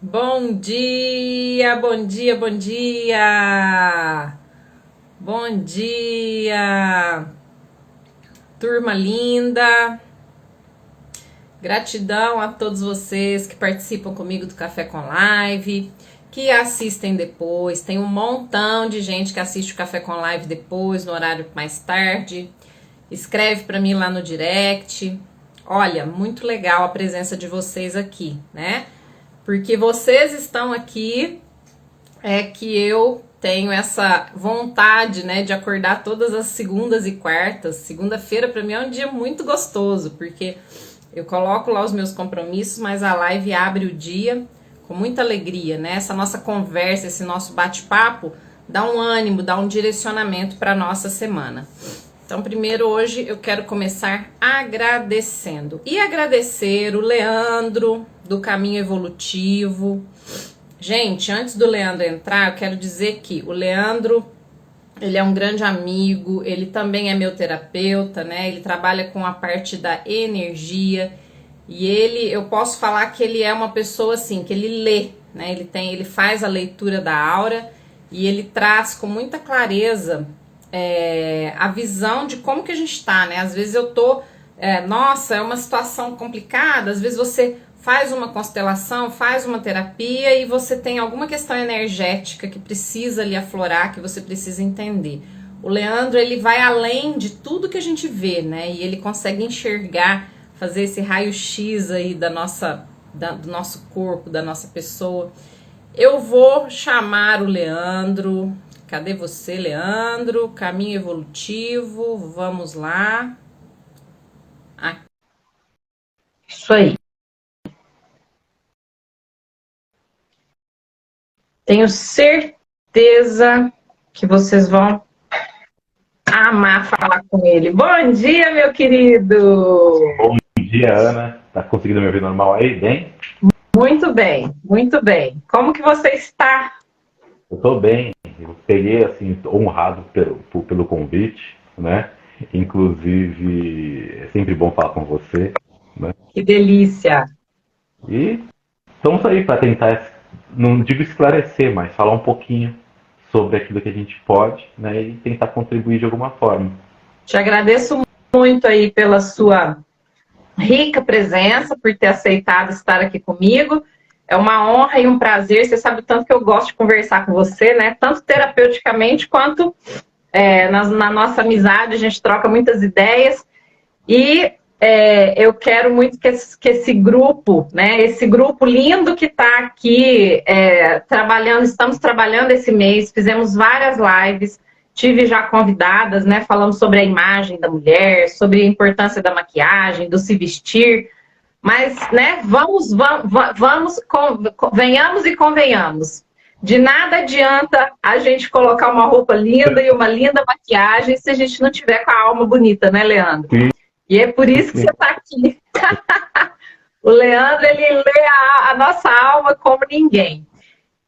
Bom dia, bom dia, bom dia! Bom dia, turma linda! Gratidão a todos vocês que participam comigo do Café com Live, que assistem depois. Tem um montão de gente que assiste o Café com Live depois, no horário mais tarde. Escreve para mim lá no direct. Olha, muito legal a presença de vocês aqui, né? Porque vocês estão aqui, é que eu tenho essa vontade, né, de acordar todas as segundas e quartas. Segunda-feira para mim é um dia muito gostoso, porque eu coloco lá os meus compromissos, mas a live abre o dia com muita alegria, né? Essa nossa conversa, esse nosso bate-papo dá um ânimo, dá um direcionamento para nossa semana. Então, primeiro hoje eu quero começar agradecendo. E agradecer o Leandro, do Caminho Evolutivo. Gente, antes do Leandro entrar, eu quero dizer que o Leandro, ele é um grande amigo, ele também é meu terapeuta, né? Ele trabalha com a parte da energia. E eu posso falar que ele é uma pessoa assim, que ele lê, né? Ele faz a leitura da aura e ele traz com muita clareza a visão de como que a gente tá, né? Às vezes eu tô, nossa, é uma situação complicada, às vezes você faz uma constelação, faz uma terapia e você tem alguma questão energética que precisa ali aflorar, que você precisa entender. O Leandro, ele vai além de tudo que a gente vê, né? E ele consegue enxergar, fazer esse raio-x aí do nosso corpo, da nossa pessoa. Eu vou chamar o Leandro. Cadê você, Leandro? Caminho Evolutivo, vamos lá. Isso aí. Tenho certeza que vocês vão amar falar com ele. Bom dia, meu querido! Bom dia, Ana. Tá conseguindo me ouvir normal aí? Bem? Muito bem, muito bem. Como que você está? Eu tô bem. Eu peguei, assim, honrado pelo convite, né? Inclusive, é sempre bom falar com você, né? Que delícia! E estamos aí para tentar, não digo esclarecer, mas falar um pouquinho sobre aquilo que a gente pode, né? E tentar contribuir de alguma forma. Te agradeço muito aí pela sua rica presença, por ter aceitado estar aqui comigo. É uma honra e um prazer. Você sabe o tanto que eu gosto de conversar com você, né? Tanto terapeuticamente quanto na nossa amizade. A gente troca muitas ideias. E eu quero muito que esse grupo, né? Esse grupo lindo que está aqui trabalhando, estamos trabalhando esse mês, fizemos várias lives. Tive já convidadas, né? Falamos sobre a imagem da mulher, sobre a importância da maquiagem, do se vestir. Mas, né, venhamos e convenhamos. De nada adianta a gente colocar uma roupa linda e uma linda maquiagem se a gente não tiver com a alma bonita, né, Leandro? Sim. E é por isso que você está aqui. O Leandro, ele lê a nossa alma como ninguém.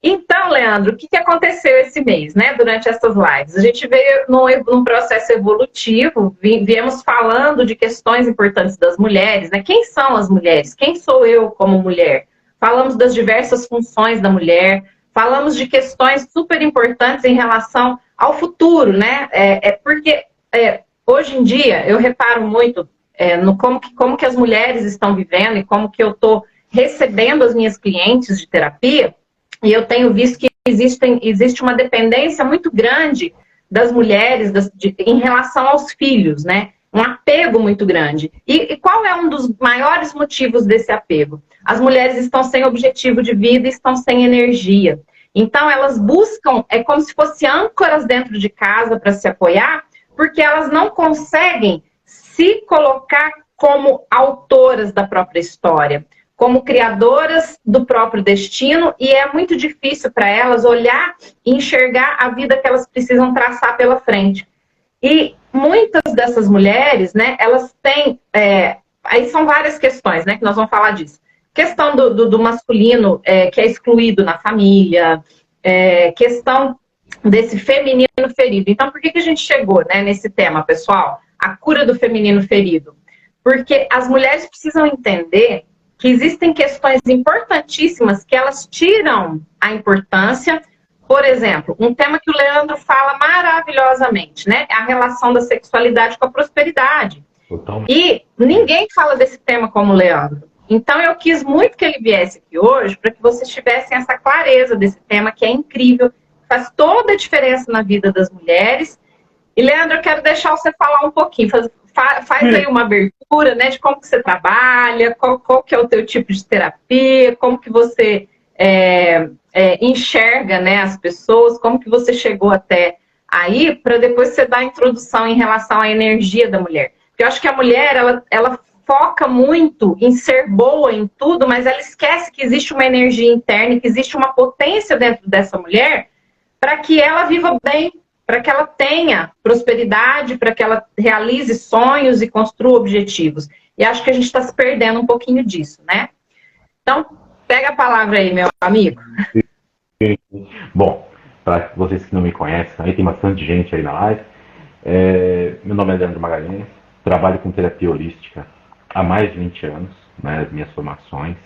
Então, Leandro, o que aconteceu esse mês, né, durante essas lives? A gente veio num processo evolutivo, viemos falando de questões importantes das mulheres, né? Quem são as mulheres? Quem sou eu como mulher? Falamos das diversas funções da mulher, falamos de questões super importantes em relação ao futuro, né? Porque hoje em dia eu reparo muito no como que as mulheres estão vivendo e como que eu estou recebendo as minhas clientes de terapia. E eu tenho visto que existe uma dependência muito grande das mulheres em relação aos filhos, né? Um apego muito grande. E qual é um dos maiores motivos desse apego? As mulheres estão sem objetivo de vida e estão sem energia. Então, elas buscam, é como se fossem âncoras dentro de casa para se apoiar, porque elas não conseguem se colocar como autoras da própria história, como criadoras do próprio destino, e é muito difícil para elas olhar e enxergar a vida que elas precisam traçar pela frente. E muitas dessas mulheres, né, elas têm... aí são várias questões, né, que nós vamos falar disso. Questão do masculino que é excluído na família, questão desse feminino ferido. Então, por que a gente chegou, né, nesse tema, pessoal? A cura do feminino ferido. Porque as mulheres precisam entender que existem questões importantíssimas que elas tiram a importância. Por exemplo, um tema que o Leandro fala maravilhosamente, né? É a relação da sexualidade com a prosperidade. Totalmente. E ninguém fala desse tema como o Leandro. Então eu quis muito que ele viesse aqui hoje para que vocês tivessem essa clareza desse tema que é incrível, faz toda a diferença na vida das mulheres. E Leandro, eu quero deixar você falar um pouquinho, faz aí uma abertura, né, de como que você trabalha, qual que é o teu tipo de terapia, como que você enxerga, né, as pessoas, como que você chegou até aí, para depois você dar a introdução em relação à energia da mulher. Porque eu acho que a mulher, ela foca muito em ser boa em tudo, mas ela esquece que existe uma energia interna, que existe uma potência dentro dessa mulher para que ela viva bem, para que ela tenha prosperidade, para que ela realize sonhos e construa objetivos. E acho que a gente está se perdendo um pouquinho disso, né? Então, pega a palavra aí, meu amigo. Bom, para vocês que não me conhecem, aí tem bastante gente aí na live. Meu nome é Leandro Magalhães, trabalho com terapia holística há mais de 20 anos, né, as minhas formações.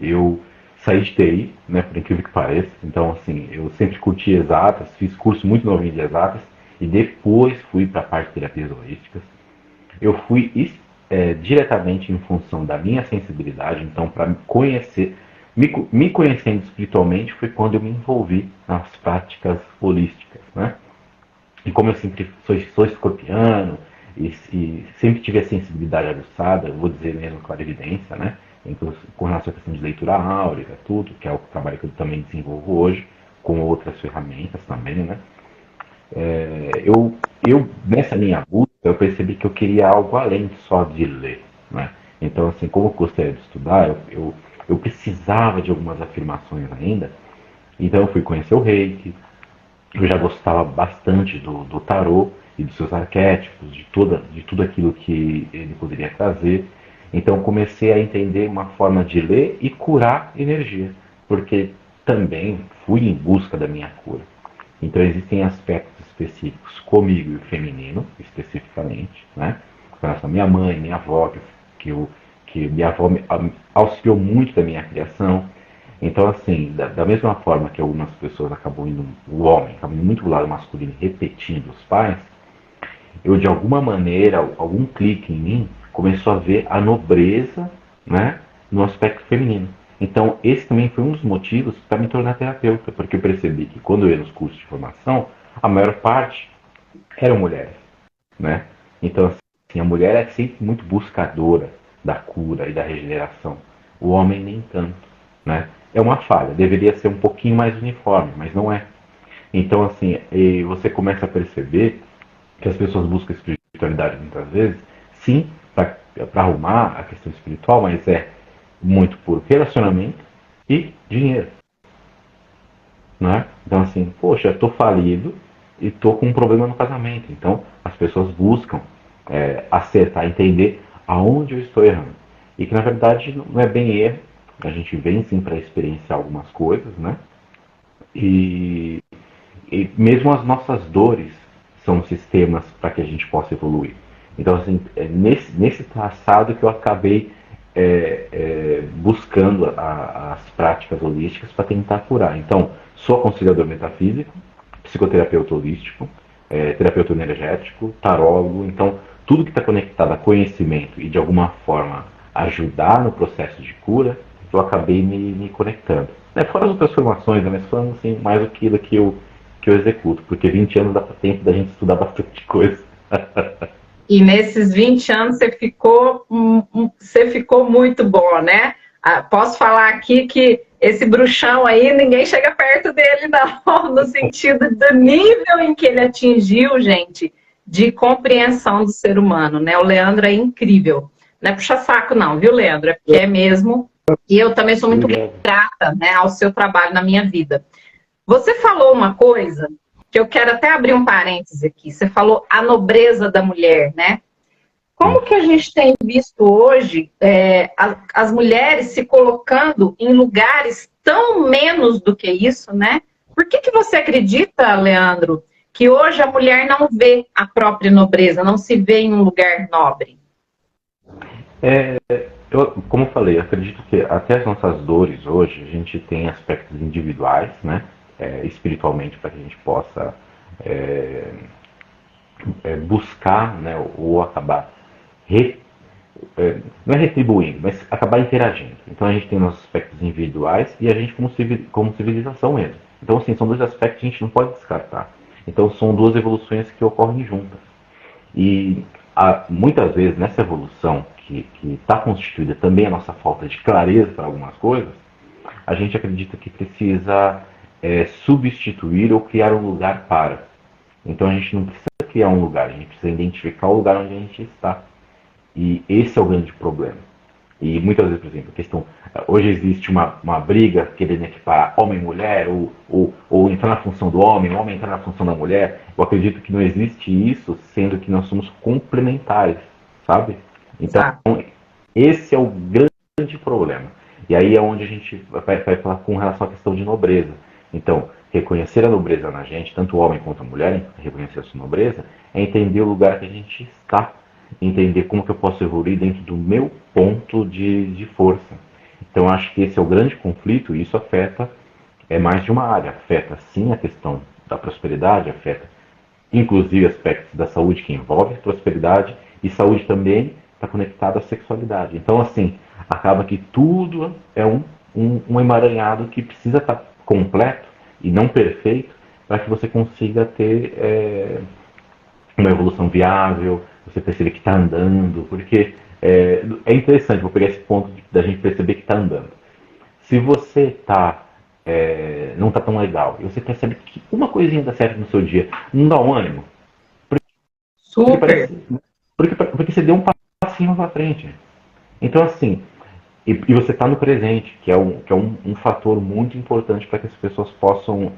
Eu saí de TI, né, por incrível que pareça. Então, assim, eu sempre curti exatas, fiz curso muito novinho de exatas e depois fui para a parte de terapias holísticas. Eu fui diretamente em função da minha sensibilidade, então, para conhecer, me conhecendo espiritualmente, foi quando eu me envolvi nas práticas holísticas, né? E como eu sempre sou escorpiano e sempre tive a sensibilidade aguçada, eu vou dizer mesmo clarividência, né? Então, com relação à questão de leitura áurica, tudo, que é o trabalho que eu também desenvolvo hoje, com outras ferramentas também, né? Nessa minha busca, eu percebi que eu queria algo além só de ler, né? Então, assim, como eu gostaria de estudar, eu precisava de algumas afirmações ainda, então eu fui conhecer o Reiki, eu já gostava bastante do tarô e dos seus arquétipos, de tudo aquilo que ele poderia trazer. Então comecei a entender uma forma de ler e curar energia, porque também fui em busca da minha cura. Então existem aspectos específicos comigo e o feminino, especificamente, né? Com relação à minha mãe, minha avó, que minha avó auxiliou muito da minha criação. Então, assim, da mesma forma que algumas pessoas o homem acaba indo muito do lado masculino repetindo os pais, eu de alguma maneira, algum clique em mim, começou a ver a nobreza, né, no aspecto feminino. Então, esse também foi um dos motivos para me tornar terapeuta, porque eu percebi que quando eu ia nos cursos de formação, a maior parte eram mulheres, né? Então, assim, a mulher é sempre muito buscadora da cura e da regeneração. O homem nem tanto, né? É uma falha, deveria ser um pouquinho mais uniforme, mas não é. Então, assim, você começa a perceber que as pessoas buscam espiritualidade muitas vezes, sim, para arrumar a questão espiritual, mas é muito por relacionamento e dinheiro. Né? Então, assim, poxa, eu tô falido e tô com um problema no casamento. Então, as pessoas buscam acertar, entender aonde eu estou errando. E que, na verdade, não é bem erro. A gente vem, sim, para experienciar algumas coisas, né? E mesmo as nossas dores são sistemas para que a gente possa evoluir. Então, assim, nesse traçado que eu acabei buscando as práticas holísticas para tentar curar. Então, sou aconselhador metafísico, psicoterapeuta holístico, terapeuta energético, tarólogo. Então, tudo que está conectado a conhecimento e de alguma forma ajudar no processo de cura, eu acabei me conectando. Fora as outras formações, né, mas falando assim, mais aquilo que eu executo, porque 20 anos dá tempo da gente estudar bastante coisa. E nesses 20 anos você ficou muito bom, né? Posso falar aqui que esse bruxão aí, ninguém chega perto dele, não, no sentido do nível em que ele atingiu, gente, de compreensão do ser humano, né? O Leandro é incrível. Não é puxa-saco, não, viu, Leandro? É porque é mesmo. E eu também sou muito grata, né, ao seu trabalho na minha vida. Você falou uma coisa que eu quero até abrir um parêntese aqui. Você falou a nobreza da mulher, né? Como que a gente tem visto hoje as mulheres se colocando em lugares tão menos do que isso, né? Por que você acredita, Leandro, que hoje a mulher não vê a própria nobreza, não se vê em um lugar nobre? Como eu falei, eu acredito que até as nossas dores hoje, a gente tem aspectos individuais, né? Espiritualmente, para que a gente possa é, buscar, né? Ou acabar re, não é retribuindo, mas acabar interagindo. Então a gente tem nossos aspectos individuais e a gente como civilização mesmo. Então, assim, são dois aspectos que a gente não pode descartar. Então, são duas evoluções que ocorrem juntas. E muitas vezes, nessa evolução que está constituída também a nossa falta de clareza para algumas coisas, a gente acredita que precisa substituir ou criar um lugar para. Então, a gente não precisa criar um lugar, a gente precisa identificar o lugar onde a gente está. E esse é o grande problema. E muitas vezes, por exemplo, a questão. Hoje existe uma briga querendo equiparar homem e mulher, ou entrar na função do homem, o homem entrar na função da mulher. Eu acredito que não existe isso, sendo que nós somos complementares, sabe? Então, Exato. esse é o grande problema. E aí é onde a gente vai falar com relação à questão de nobreza. Então, reconhecer a nobreza na gente, tanto o homem quanto a mulher, reconhecer a sua nobreza, é entender o lugar que a gente está, entender como que eu posso evoluir dentro do meu ponto de força. Então, acho que esse é o grande conflito e isso afeta mais de uma área. Afeta, sim, a questão da prosperidade, afeta, inclusive, aspectos da saúde que envolve prosperidade e saúde também está conectada à sexualidade. Então, assim, acaba que tudo é um emaranhado que precisa estar completo e não perfeito para que você consiga ter uma evolução viável, você perceber que está andando, porque é interessante, vou pegar esse ponto da gente perceber que está andando. Se você não está tão legal e você percebe que uma coisinha dá certo no seu dia, não dá um ânimo, porque Super. parece, porque você deu um passinho para frente. Então assim, e você está no presente, que é um fator muito importante para que as pessoas possam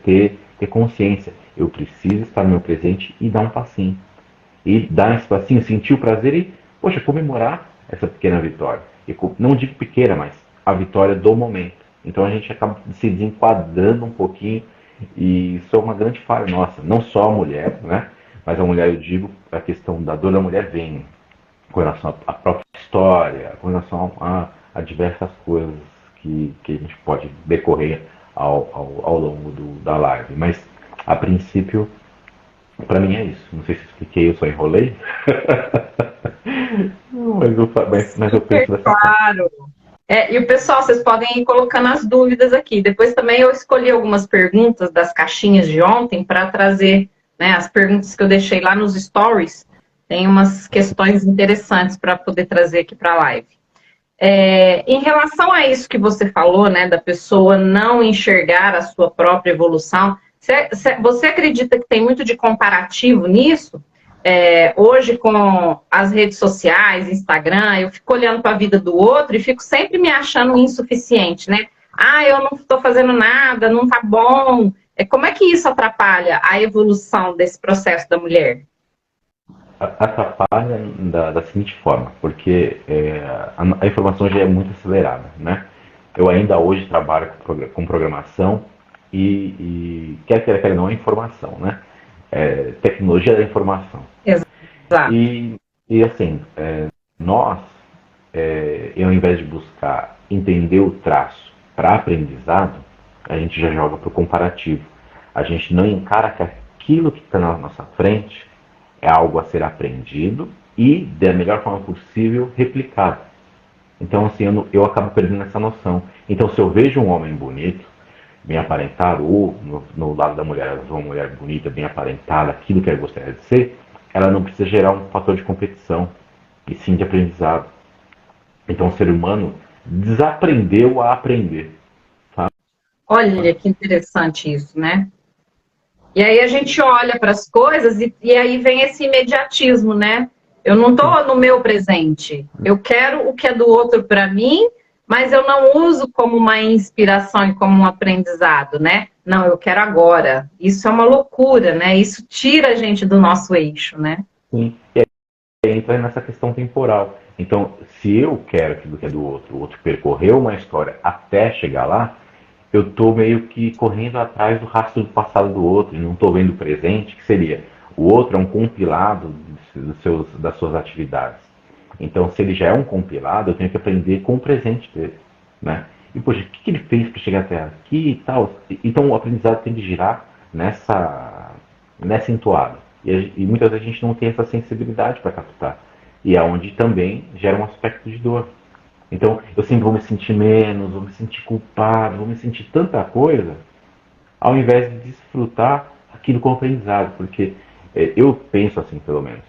ter consciência. Eu preciso estar no meu presente e dar um passinho. E dar esse passinho, sentir o prazer e, poxa, comemorar essa pequena vitória. E não digo pequena, mas a vitória do momento. Então a gente acaba se desenquadrando um pouquinho e isso é uma grande falha nossa. Não só a mulher, né? Mas a mulher, eu digo, a questão da dor da mulher vem com relação à própria história, com relação a diversas coisas que a gente pode decorrer ao longo da live. Mas, a princípio, para mim é isso. Não sei se expliquei, eu só enrolei. mas eu Super penso dessa forma. claro. E o pessoal, vocês podem ir colocando as dúvidas aqui. Depois também eu escolhi algumas perguntas das caixinhas de ontem para trazer, né, as perguntas que eu deixei lá nos stories. Tem umas questões interessantes para poder trazer aqui para a live. Em relação a isso que você falou, né, da pessoa não enxergar a sua própria evolução, você acredita que tem muito de comparativo nisso? Hoje, com as redes sociais, Instagram, eu fico olhando para a vida do outro e fico sempre me achando insuficiente, né? Ah, eu não estou fazendo nada, não tá bom. Como é que isso atrapalha a evolução desse processo da mulher? Atrapalha da seguinte forma, porque a informação já é muito acelerada, né? Eu ainda hoje trabalho com programação e quer queira, quer não, é informação, né? Tecnologia da informação. Exato. E assim, nós, ao invés de buscar entender o traço para aprendizado, a gente já joga para o comparativo. A gente não encara que aquilo que está na nossa frente é algo a ser aprendido e, da melhor forma possível, replicado. Então, assim, eu acabo perdendo essa noção. Então, se eu vejo um homem bonito, bem aparentado, ou no lado da mulher, uma mulher bonita, bem aparentada, aquilo que ela gostaria de ser, ela não precisa gerar um fator de competição, e sim de aprendizado. Então, o ser humano desaprendeu a aprender. Tá? Olha que interessante isso, né? E aí a gente olha para as coisas e aí vem esse imediatismo, né? Eu não estou no meu presente. Eu quero o que é do outro para mim, mas eu não uso como uma inspiração e como um aprendizado, né? Não, eu quero agora. Isso é uma loucura, né? Isso tira a gente do nosso eixo, né? Sim. E aí entra nessa questão temporal. Então, se eu quero aquilo que é do outro, o outro percorreu uma história até chegar lá, eu estou meio que correndo atrás do rastro do passado do outro e não estou vendo o presente, que seria o outro é um compilado das suas atividades. Então, se ele já é um compilado, eu tenho que aprender com o presente dele, né? E, poxa, o que ele fez para chegar até aqui e tal? Então, o aprendizado tem que girar nessa entoada. E muitas vezes a gente não tem essa sensibilidade para captar. E é onde também gera um aspecto de dor. Então, eu sempre vou me sentir menos, vou me sentir culpado, vou me sentir tanta coisa, ao invés de desfrutar aquilo com aprendizado. Porque eu penso assim, pelo menos.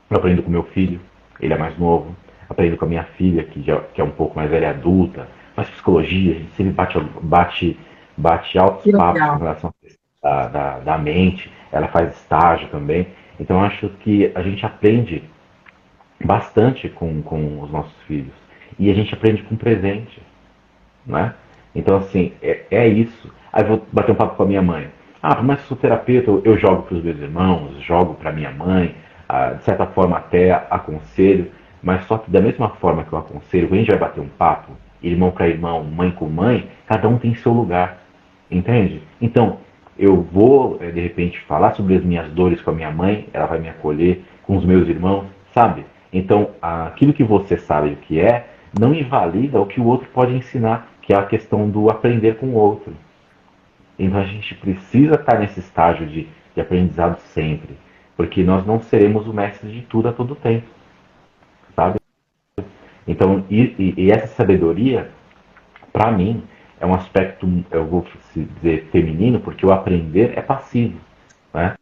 Eu aprendo com meu filho, ele é mais novo. Aprendo com a minha filha, que é um pouco mais velha, adulta. Faz psicologia, a gente sempre bate altos Que papos com legal. relação à questão da mente. Ela faz estágio também. Então, eu acho que a gente aprende bastante com os nossos filhos. E a gente aprende com presente, né? Então, assim, é isso. Aí eu vou bater um papo com a minha mãe. Ah, mas sou terapeuta, eu jogo para os meus irmãos, jogo para minha mãe, de certa forma até aconselho, mas só que da mesma forma que eu aconselho, quando a gente vai bater um papo, irmão para irmão, mãe com mãe, cada um tem seu lugar, entende? Então, eu vou, de repente, falar sobre as minhas dores com a minha mãe, ela vai me acolher, com os meus irmãos, sabe? Então, aquilo que você sabe o que é, não invalida o que o outro pode ensinar, que é a questão do aprender com o outro. Então a gente precisa estar nesse estágio de aprendizado sempre, porque nós não seremos o mestre de tudo a todo tempo, sabe? Então, e essa sabedoria, para mim, é um aspecto, eu vou dizer, feminino, porque o aprender é passivo, né?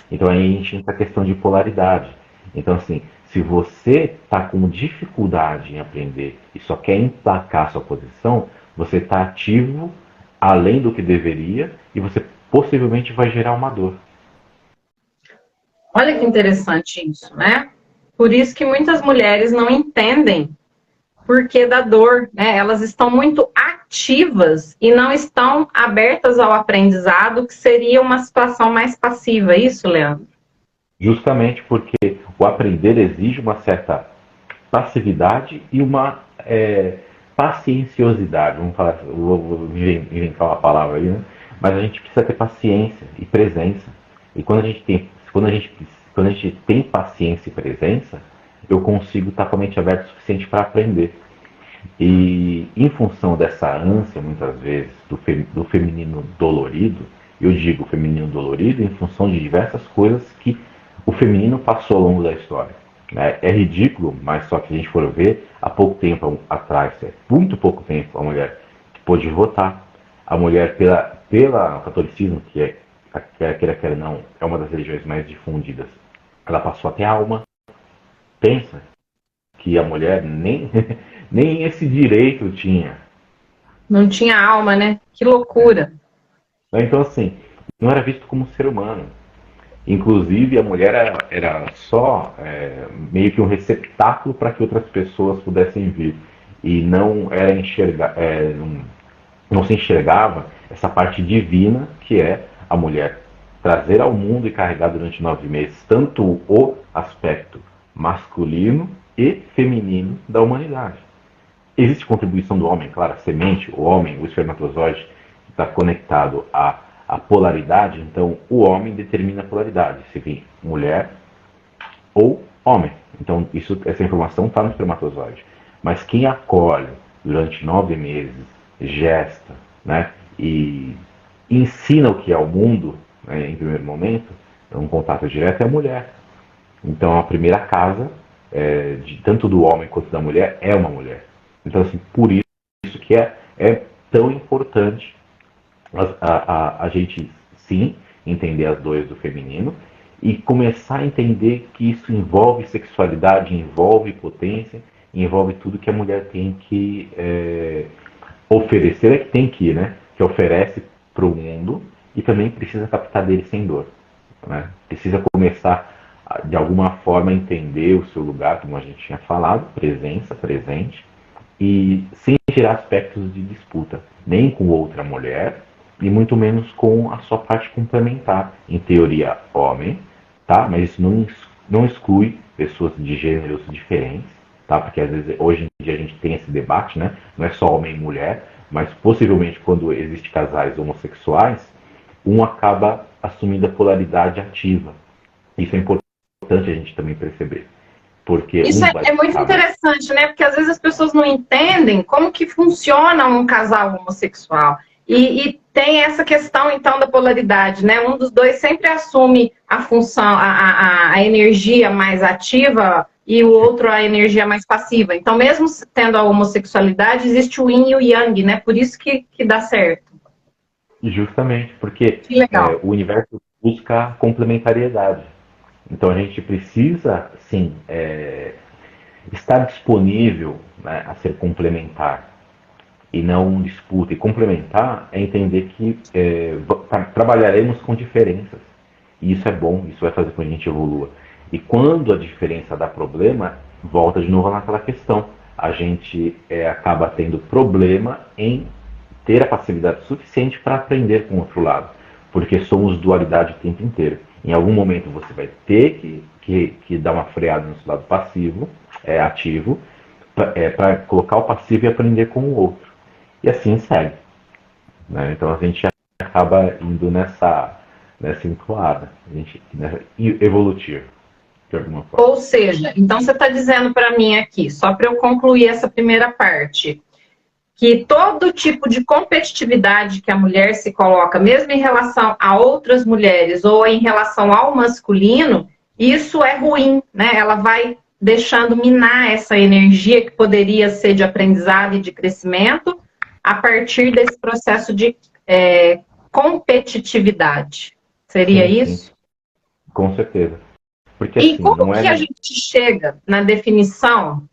Então aí a gente entra a questão de polaridade. Então, assim, se você está com dificuldade em aprender e só quer emplacar sua posição, você está ativo além do que deveria e você possivelmente vai gerar uma dor. Olha que interessante isso, né? Por isso que muitas mulheres não entendem porque da dor, né? Elas estão muito ativas e não estão abertas ao aprendizado, que seria uma situação mais passiva, é isso, Leandro? Justamente porque o aprender exige uma certa passividade e uma pacienciosidade. Vamos falar, vou inventar uma palavra aí, né? Mas a gente precisa ter paciência e presença. E quando a gente tem paciência e presença, eu consigo estar com a mente aberta o suficiente para aprender. E em função dessa ânsia, muitas vezes, do feminino dolorido, eu digo feminino dolorido em função de diversas coisas que o feminino passou ao longo da história. Né? É ridículo, mas só que a gente for ver, há pouco tempo atrás, muito pouco tempo, a mulher pôde votar. A mulher, pela catolicismo, que quer não, é uma das religiões mais difundidas, ela passou a ter alma. Pensa que a mulher nem, nem esse direito tinha. Não tinha alma, né? Que loucura. Então, assim, não era visto como ser humano. Inclusive, a mulher era só meio que um receptáculo para que outras pessoas pudessem vir. E não era não se enxergava essa parte divina que é a mulher trazer ao mundo e carregar durante 9 meses tanto o aspecto masculino e feminino da humanidade. Existe contribuição do homem, claro, a semente, o homem, o espermatozoide, que está conectado à polaridade, então o homem determina a polaridade, se vir mulher ou homem. Então essa informação está no espermatozoide. Mas quem acolhe durante 9 meses, gesta, né, e ensina o que é o mundo, né, em primeiro momento, um contato direto é a mulher. Então a primeira casa, tanto do homem quanto da mulher, é uma mulher. Então, assim, por isso que é tão importante a gente, sim, entender as dores do feminino e começar a entender que isso envolve sexualidade, envolve potência, envolve tudo que a mulher tem que oferecer, é que tem que, né? Que oferece para o mundo e também precisa captar dele sem dor. Né? Precisa começar, de alguma forma, a entender o seu lugar, como a gente tinha falado, presença, presente, e sem gerar aspectos de disputa, nem com outra mulher, e muito menos com a sua parte complementar. Em teoria, homem, tá? Mas isso não exclui pessoas de gêneros diferentes, tá? Porque às vezes, hoje em dia, a gente tem esse debate, né? Não é só homem e mulher, mas possivelmente quando existem casais homossexuais, um acaba assumindo a polaridade ativa. Isso é importante a gente também perceber. porque Isso um vai é muito estar mais. interessante, né? Porque às vezes as pessoas não entendem como que funciona um casal homossexual. E tem essa questão, então, da polaridade, né? Um dos dois sempre assume a função, a energia mais ativa e o outro a energia mais passiva. Então, mesmo tendo a homossexualidade, existe o yin e o yang, né? Por isso que dá certo. Justamente porque Que legal. o universo busca complementariedade. Então a gente precisa, sim, estar disponível, né, a ser complementar e não disputa. E complementar é entender que trabalharemos com diferenças. E isso é bom, isso vai fazer com que a gente evolua. E quando a diferença dá problema, volta de novo naquela questão. A gente acaba tendo problema em ter a passividade suficiente para aprender com o outro lado. Porque somos dualidade o tempo inteiro. Em algum momento você vai ter que dar uma freada no seu lado passivo, ativo, para colocar o passivo e aprender com o outro. E assim segue. Né? Então a gente acaba indo nessa entoada, nessa evolutiva, de alguma forma. Ou seja, então você está dizendo para mim aqui, só para eu concluir essa primeira parte, que todo tipo de competitividade que a mulher se coloca, mesmo em relação a outras mulheres ou em relação ao masculino, isso é ruim, né? Ela vai deixando minar essa energia que poderia ser de aprendizado e de crescimento a partir desse processo de competitividade. Seria Sim, sim, isso? com certeza. Porque E assim, como não que a é. gente chega na definição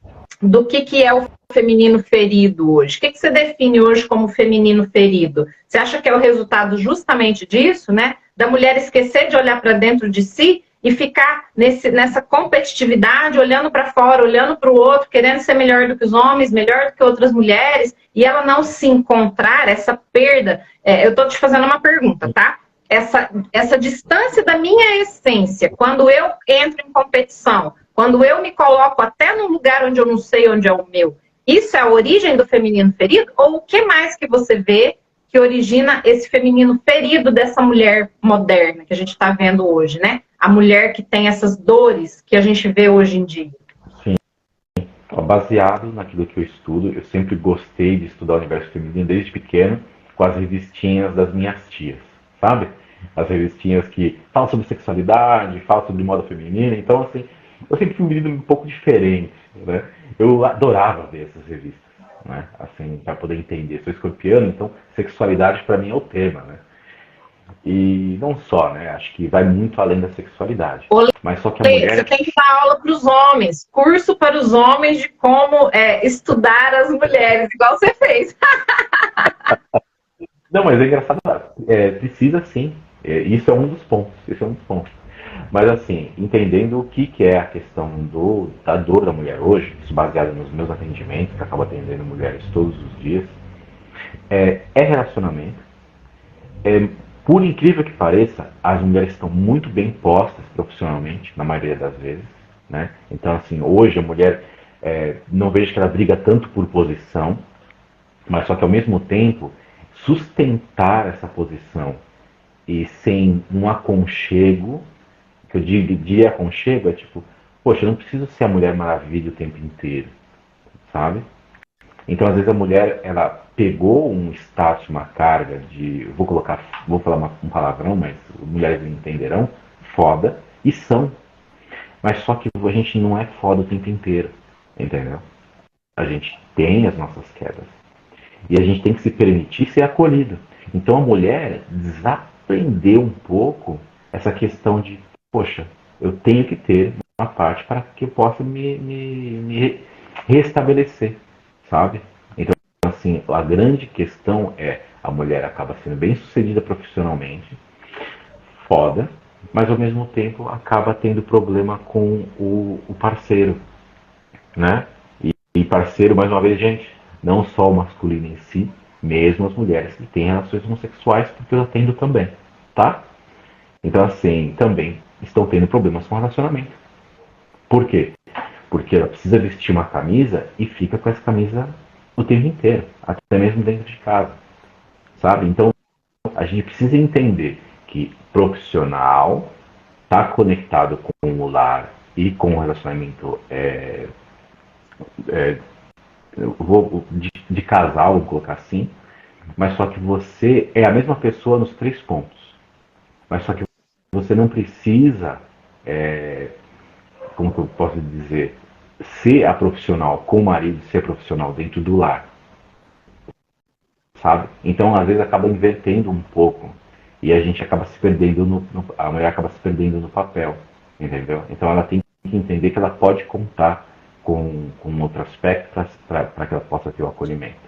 do que é o feminino ferido hoje? O que você define hoje como feminino ferido? Você acha que é o resultado justamente disso, né? Da mulher esquecer de olhar para dentro de si e ficar nessa competitividade, olhando para fora, olhando para o outro, querendo ser melhor do que os homens, melhor do que outras mulheres, e ela não se encontrar, essa perda. Eu estou te fazendo uma pergunta, tá? Essa distância da minha essência, quando eu entro em competição, quando eu me coloco até num lugar onde eu não sei onde é o meu, isso é a origem do feminino ferido? Ou o que mais que você vê que origina esse feminino ferido dessa mulher moderna que a gente está vendo hoje, né? A mulher que tem essas dores que a gente vê hoje em dia. Baseado naquilo que eu estudo, eu sempre gostei de estudar o universo feminino desde pequeno, com as revistinhas das minhas tias, sabe? As revistinhas que falam sobre sexualidade, falam sobre moda feminina, então assim, eu sempre fui um menino um pouco diferente, né? Eu adorava ver essas revistas, né? Assim, para poder entender. Sou escorpiano, então sexualidade para mim é o tema, né? E não só, né? Acho que vai muito além da sexualidade. Ô, Mas só que a Lê, você mulher. tem que dar aula para os homens, curso para os homens de como estudar as mulheres, igual você fez. Não, mas é engraçado, precisa sim. Isso é um dos pontos. Isso é um dos pontos. Mas assim, entendendo o que é a questão da dor da mulher hoje, isso baseado nos meus atendimentos, que acabo atendendo mulheres todos os dias, é relacionamento. É, por incrível que pareça, as mulheres estão muito bem postas profissionalmente, na maioria das vezes. Né? Então, assim, hoje a mulher, não vejo que ela briga tanto por posição, mas só que ao mesmo tempo, sustentar essa posição e sem um aconchego, que eu digo de aconchego, é tipo, poxa, eu não preciso ser a Mulher Maravilha o tempo inteiro, sabe? Então, às vezes, a mulher, ela pegou um status, uma carga de, vou falar um palavrão, mas mulheres entenderão, foda, e são. Mas só que a gente não é foda o tempo inteiro, entendeu? A gente tem as nossas quedas. E a gente tem que se permitir ser acolhido. Então, a mulher desaprendeu um pouco essa questão de, poxa, eu tenho que ter uma parte para que eu possa me restabelecer, sabe? Então, assim, a grande questão é a mulher acaba sendo bem sucedida profissionalmente, foda, mas ao mesmo tempo acaba tendo problema com o parceiro, né? E parceiro, mais uma vez, gente, não só o masculino em si, mesmo as mulheres que têm relações homossexuais, porque eu atendo também, tá? Então, assim, também estão tendo problemas com o relacionamento. Por quê? Porque ela precisa vestir uma camisa e fica com essa camisa o tempo inteiro, até mesmo dentro de casa, sabe? Então, a gente precisa entender que profissional está conectado com o lar, e com um relacionamento é, de casal, vou colocar assim, mas só que você é a mesma pessoa nos 3 pontos. Mas só que você não precisa, como que eu posso dizer, ser a profissional com o marido, ser profissional dentro do lar, sabe? Então, às vezes, acaba invertendo um pouco e a gente acaba se perdendo, a mulher acaba se perdendo no papel, entendeu? Então, ela tem que entender que ela pode contar com outro aspecto para que ela possa ter o acolhimento.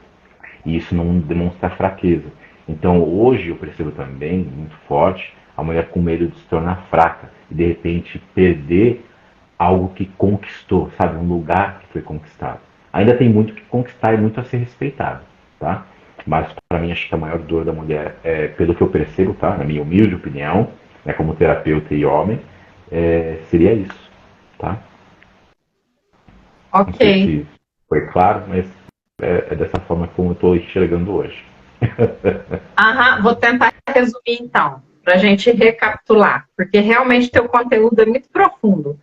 E isso não demonstra fraqueza. Então, hoje eu percebo também, muito forte, a mulher com medo de se tornar fraca e, de repente, perder algo que conquistou, sabe? Um lugar que foi conquistado. Ainda tem muito que conquistar e muito a ser respeitado, tá? Mas, para mim, acho que a maior dor da mulher, pelo que eu percebo, tá? Na minha humilde opinião, né, como terapeuta e homem, seria isso, tá? Não sei Ok. se foi claro, mas é dessa forma como eu estou enxergando hoje. Aham, vou tentar resumir então, para a gente recapitular, porque realmente teu conteúdo é muito profundo.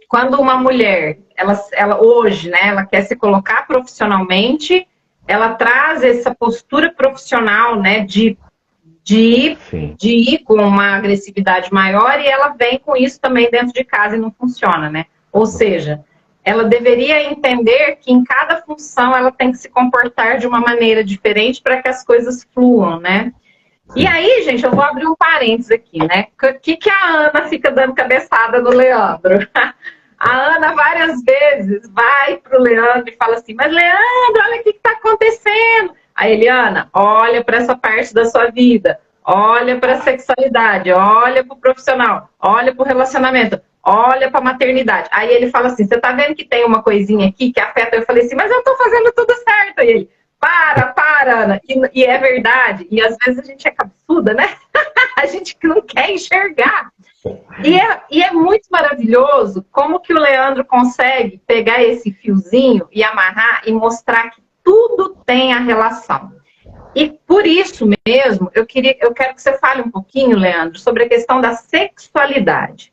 Quando uma mulher, ela hoje, né, ela quer se colocar profissionalmente, ela traz essa postura profissional, né, de ir, Sim, de ir com uma agressividade maior e ela vem com isso também dentro de casa e não funciona, né? Ou seja, ela deveria entender que em cada função ela tem que se comportar de uma maneira diferente para que as coisas fluam, né? E sim. aí, gente, eu vou abrir um parênteses aqui, né? O que a Ana fica dando cabeçada no Leandro? A Ana várias vezes vai pro Leandro e fala assim, mas Leandro, olha o que está acontecendo. Aí ele, Ana, olha para essa parte da sua vida, olha para a sexualidade, olha para o profissional, olha para o relacionamento, olha para a maternidade. Aí ele fala assim, você tá vendo que tem uma coisinha aqui que afeta? Eu falei assim, mas eu tô fazendo tudo certo. Aí ele, para, Ana. E é verdade. E às vezes a gente é cabeçuda, né? A gente não quer enxergar. E é muito maravilhoso como que o Leandro consegue pegar esse fiozinho e amarrar e mostrar que tudo tem a relação. E por isso mesmo, eu quero que você fale um pouquinho, Leandro, sobre a questão da sexualidade.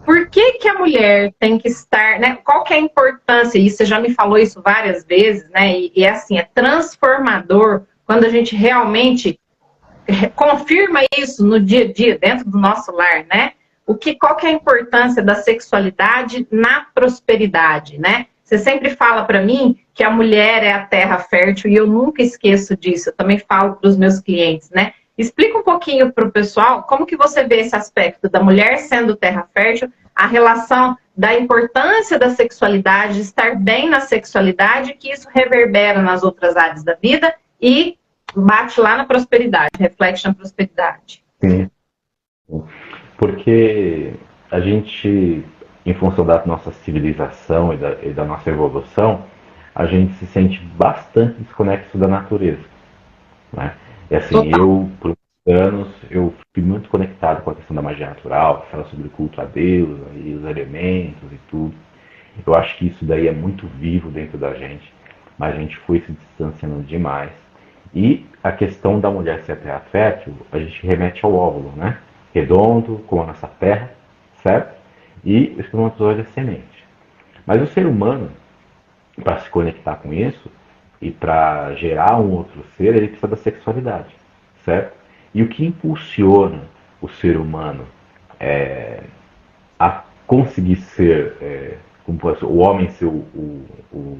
Por que a mulher tem que estar, né? Qual que é a importância? E você já me falou isso várias vezes, né? E é assim, é transformador quando a gente realmente confirma isso no dia a dia, dentro do nosso lar, né? Qual que é a importância da sexualidade na prosperidade, né? Você sempre fala para mim que a mulher é a terra fértil e eu nunca esqueço disso. Eu também falo para os meus clientes, né? Explica um pouquinho para o pessoal como que você vê esse aspecto da mulher sendo terra fértil, a relação da importância da sexualidade, de estar bem na sexualidade, que isso reverbera nas outras áreas da vida e bate lá na prosperidade, reflete na prosperidade. Sim. Porque a gente, em função da nossa civilização e da nossa evolução, a gente se sente bastante desconexo da natureza, né? E assim, Total. por anos, eu fui muito conectado com a questão da magia natural, que fala sobre o culto a Deus e os elementos e tudo. Eu acho que isso daí é muito vivo dentro da gente, mas a gente foi se distanciando demais. E a questão da mulher ser a terra fértil, a gente remete ao óvulo, né? Redondo, como a nossa terra, certo? E o espermatozoide é semente. Mas o ser humano, para se conectar com isso e para gerar um outro ser, ele precisa da sexualidade, certo? E o que impulsiona o ser humano a conseguir ser, o homem ser o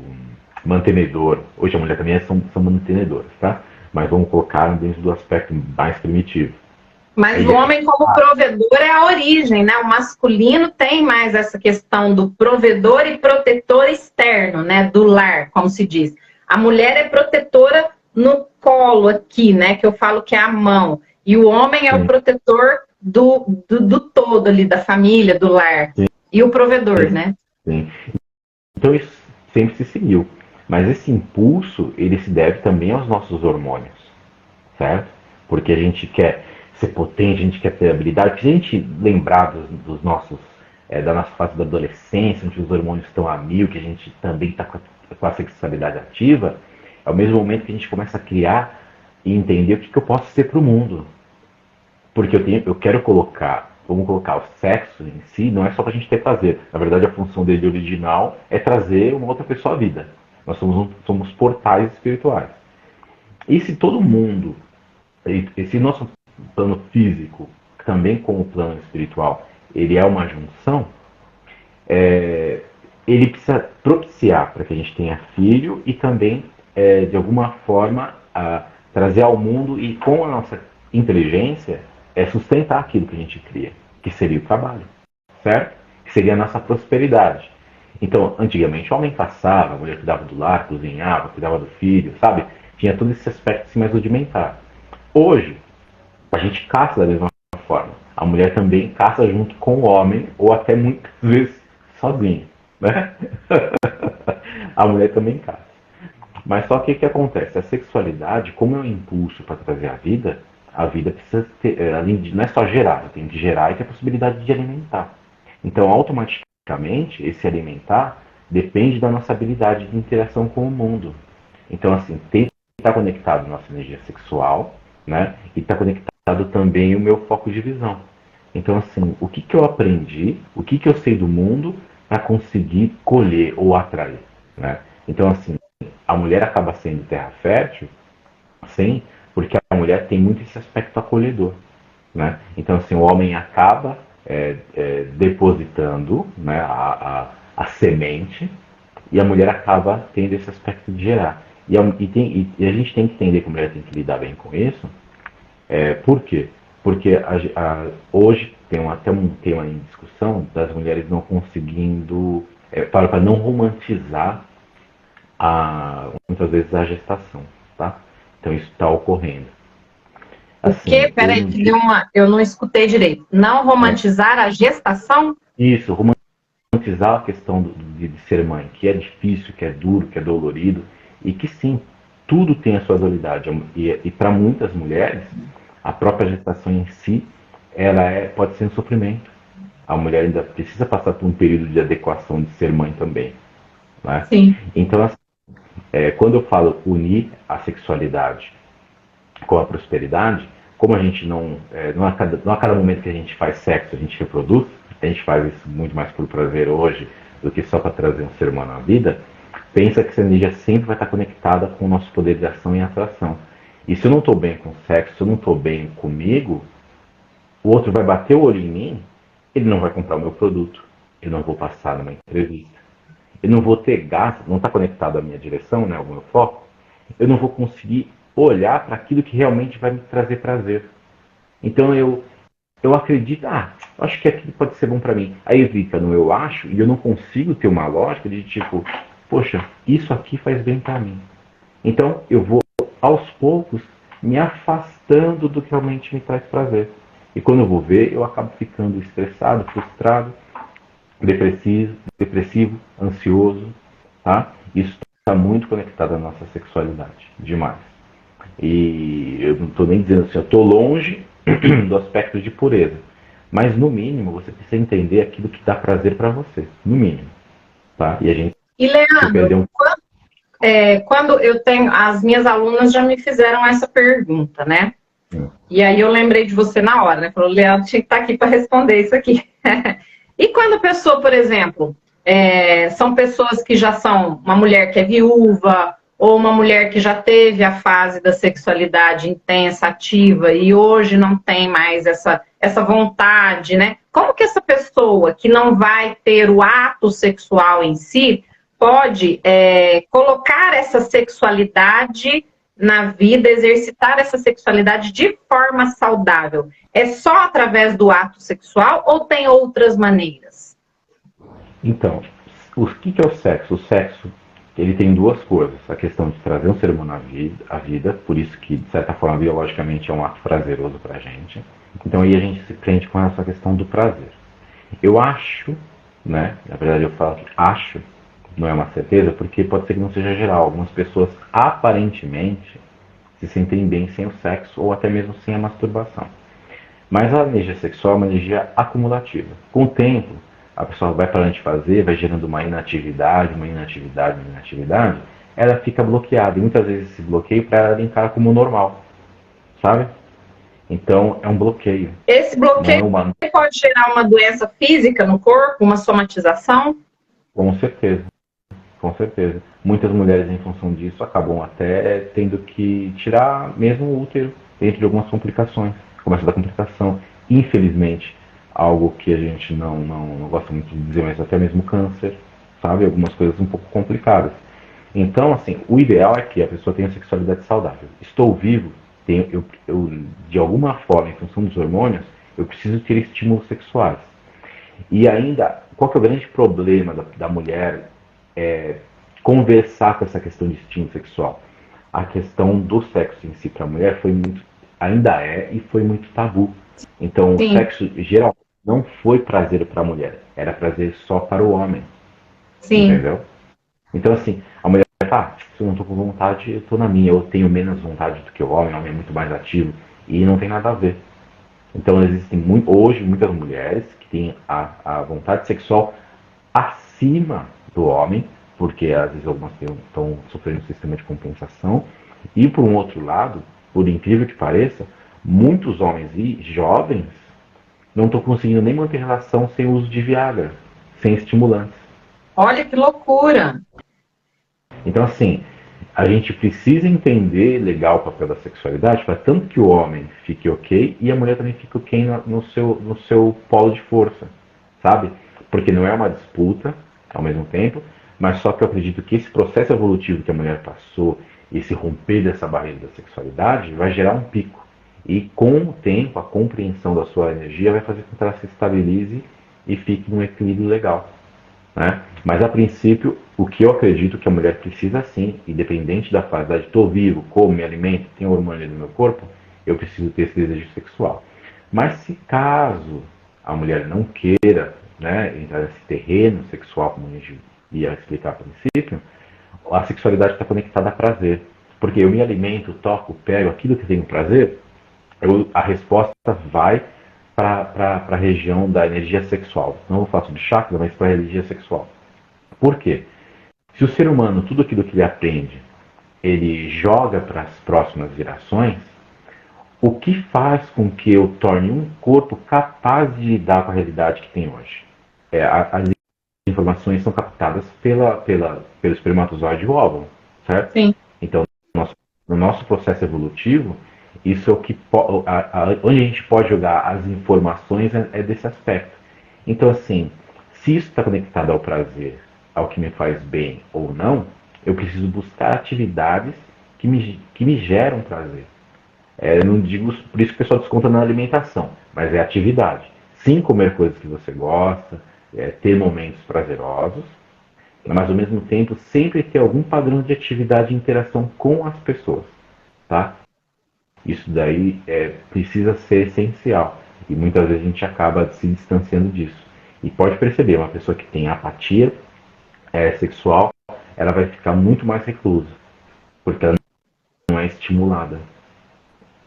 mantenedor, hoje a mulher também são mantenedoras, tá? Mas vamos colocar dentro do aspecto mais primitivo. Mas o Aí, homem como provedor é a origem, né? O masculino tem mais essa questão do provedor e protetor externo, né? Do lar, como se diz. A mulher é protetora no colo aqui, né? Que eu falo que é a mão. E o homem é o sim, protetor do todo ali, da família, do lar. E o provedor, sim, né? sim. Então isso sempre se seguiu. Mas esse impulso, ele se deve também aos nossos hormônios, certo? Porque a gente quer ser potente, a gente quer ter habilidade. Se a gente lembrar dos nossos, da nossa fase da adolescência, onde os hormônios estão a mil, que a gente também está com a sexualidade ativa, é o mesmo momento que a gente começa a criar e entender o que eu posso ser para o mundo. Porque eu quero colocar vamos colocar, o sexo em si não é só pra gente ter prazer. Na verdade, a função dele original é trazer uma outra pessoa à vida. Nós somos portais espirituais. E se todo mundo, esse nosso plano físico, também com o plano espiritual, ele é uma junção, ele precisa propiciar para que a gente tenha filho e também, de alguma forma, trazer ao mundo e com a nossa inteligência, sustentar aquilo que a gente cria, que seria o trabalho, certo? Que seria a nossa prosperidade. Então, antigamente, o homem caçava, a mulher cuidava do lar, cozinhava, cuidava do filho, sabe? Tinha todo esse aspecto assim, mais rudimentar. Hoje, a gente caça da mesma forma. A mulher também caça junto com o homem, ou até muitas vezes sozinha, né? A mulher também caça. Mas só que o que acontece? A sexualidade, como é um impulso para trazer a vida precisa ter, além de, não é só gerar, tem que gerar e ter a possibilidade de alimentar. Então, automaticamente, esse alimentar depende da nossa habilidade de interação com o mundo. Então, assim, tem que estar conectado à nossa energia sexual, né? E está conectado também o meu foco de visão. Então, assim, o que, que eu aprendi, o que, que eu sei do mundo para conseguir colher ou atrair, né? Então, assim, a mulher acaba sendo terra fértil, sim, porque a mulher tem muito esse aspecto acolhedor, né? Então, assim, o homem acaba depositando, né, a semente e a mulher acaba tendo esse aspecto de gerar. E a gente tem que entender que a mulher tem que lidar bem com isso. Por quê? Porque hoje tem até um tema em discussão das mulheres não conseguindo, para não romantizar muitas vezes a gestação, tá? Então isso está ocorrendo. O quê? Peraí, que eu não escutei direito. Não romantizar a gestação? Isso, romantizar a questão de ser mãe, que é difícil, que é duro, que é dolorido, e que sim, tudo tem a sua dualidade. E para muitas mulheres, a própria gestação em si, pode ser um sofrimento. A mulher ainda precisa passar por um período de adequação de ser mãe também, né? Sim. Então, assim, quando eu falo unir a sexualidade com a prosperidade, como a gente não a cada momento que a gente faz sexo, a gente reproduz, a gente faz isso muito mais por prazer hoje do que só para trazer um ser humano à vida, pensa que essa energia sempre vai estar conectada com o nosso poder de ação e atração. E se eu não estou bem com o sexo, se eu não estou bem comigo, o outro vai bater o olho em mim, ele não vai comprar o meu produto, eu não vou passar numa entrevista, eu não vou ter gasto, não está conectado à minha direção, né, ao meu foco, eu não vou conseguir olhar para aquilo que realmente vai me trazer prazer. Então eu acredito, acho que aquilo pode ser bom para mim. Aí fica no eu acho e eu não consigo ter uma lógica de tipo, poxa, isso aqui faz bem para mim. Então eu vou aos poucos me afastando do que realmente me traz prazer. E quando eu vou ver, eu acabo ficando estressado, frustrado, depressivo, ansioso, tá? Isso está muito conectado à nossa sexualidade, demais. E eu não estou nem dizendo assim, eu estou longe do aspecto de pureza. Mas no mínimo você precisa entender aquilo que dá prazer para você, no mínimo, tá? E a gente Leandro, quando eu tenho, as minhas alunas já me fizeram essa pergunta, né? E aí eu lembrei de você na hora, né? Falou, Leandro tinha que estar aqui para responder isso aqui. E quando a pessoa, por exemplo, são pessoas que já são uma mulher que é viúva, ou uma mulher que já teve a fase da sexualidade intensa, ativa, e hoje não tem mais essa vontade, né? Como que essa pessoa que não vai ter o ato sexual em si pode colocar essa sexualidade na vida, exercitar essa sexualidade de forma saudável? É só através do ato sexual ou tem outras maneiras? Então, o que é o sexo? O sexo, ele tem duas coisas. A questão de trazer um ser humano à vida, por isso que, de certa forma, biologicamente é um ato prazeroso pra gente. Então aí a gente se prende com essa questão do prazer. Eu acho, né, na verdade eu falo que acho, não é uma certeza, porque pode ser que não seja geral. Algumas pessoas, aparentemente, se sentem bem sem o sexo, ou até mesmo sem a masturbação. Mas a energia sexual é uma energia acumulativa. Com o tempo, a pessoa vai parando de fazer, vai gerando uma inatividade, ela fica bloqueada. E muitas vezes esse bloqueio para ela encara como normal, sabe? Então, é um bloqueio. Esse bloqueio pode gerar uma doença física no corpo, uma somatização? Com certeza, com certeza. Muitas mulheres, em função disso, acabam até tendo que tirar mesmo o útero dentro de algumas complicações. Começa a dar complicação. Infelizmente, algo que a gente não gosta muito de dizer, mas até mesmo câncer, sabe? Algumas coisas um pouco complicadas. Então, assim, o ideal é que a pessoa tenha sexualidade saudável. Estou vivo, de alguma forma, em função dos hormônios, eu preciso ter estímulos sexuais. E ainda, qual que é o grande problema da mulher conversar com essa questão de estímulo sexual? A questão do sexo em si para a mulher ainda é e foi muito tabu. Então, Sim. O sexo geralmente não foi prazer para a mulher, era prazer só para o homem. Sim. Entendeu? Então, assim, a mulher se eu não tô com vontade, eu tô na minha. Eu tenho menos vontade do que o homem é muito mais ativo. E não tem nada a ver. Então, existem hoje muitas mulheres que têm a vontade sexual acima do homem, porque às vezes algumas estão sofrendo um sistema de compensação. E, por um outro lado, por incrível que pareça, muitos homens e jovens não estão conseguindo nem manter relação sem o uso de Viagra, sem estimulantes. Olha que loucura! Então, assim, a gente precisa entender legal o papel da sexualidade para tanto que o homem fique ok e a mulher também fique ok no seu polo de força, sabe? Porque não é uma disputa ao mesmo tempo, mas só que eu acredito que esse processo evolutivo que a mulher passou, esse romper dessa barreira da sexualidade, vai gerar um pico. E com o tempo, a compreensão da sua energia vai fazer com que ela se estabilize e fique num equilíbrio legal. Né? Mas a princípio, o que eu acredito que a mulher precisa sim, independente da fase, estou vivo, como, me alimento, tenho hormônio no meu corpo, eu preciso ter esse desejo sexual. Mas se caso a mulher não queira, né, entrar nesse terreno sexual, como a gente ia explicar a princípio, a sexualidade está conectada a prazer. Porque eu me alimento, toco, pego aquilo que tenho prazer, a resposta vai para a região da energia sexual. Não vou falar sobre chakra, mas para a energia sexual. Por quê? Se o ser humano, tudo aquilo que ele aprende, ele joga para as próximas gerações, o que faz com que eu torne um corpo capaz de lidar com a realidade que tem hoje? As informações são captadas pelo espermatozoide e o óvulo, certo? Sim. Então, no nosso processo evolutivo, isso é o que onde a gente pode jogar as informações é desse aspecto. Então, assim, se isso está conectado ao prazer, ao que me faz bem ou não, eu preciso buscar atividades que me geram prazer. Eu não digo, por isso que o pessoal desconta na alimentação, mas é atividade. Sim, comer coisas que você gosta, ter momentos prazerosos, mas ao mesmo tempo sempre ter algum padrão de atividade e interação com as pessoas, tá? Isso daí precisa ser essencial. E muitas vezes a gente acaba se distanciando disso. E pode perceber, uma pessoa que tem apatia sexual, ela vai ficar muito mais reclusa. Porque ela não é estimulada.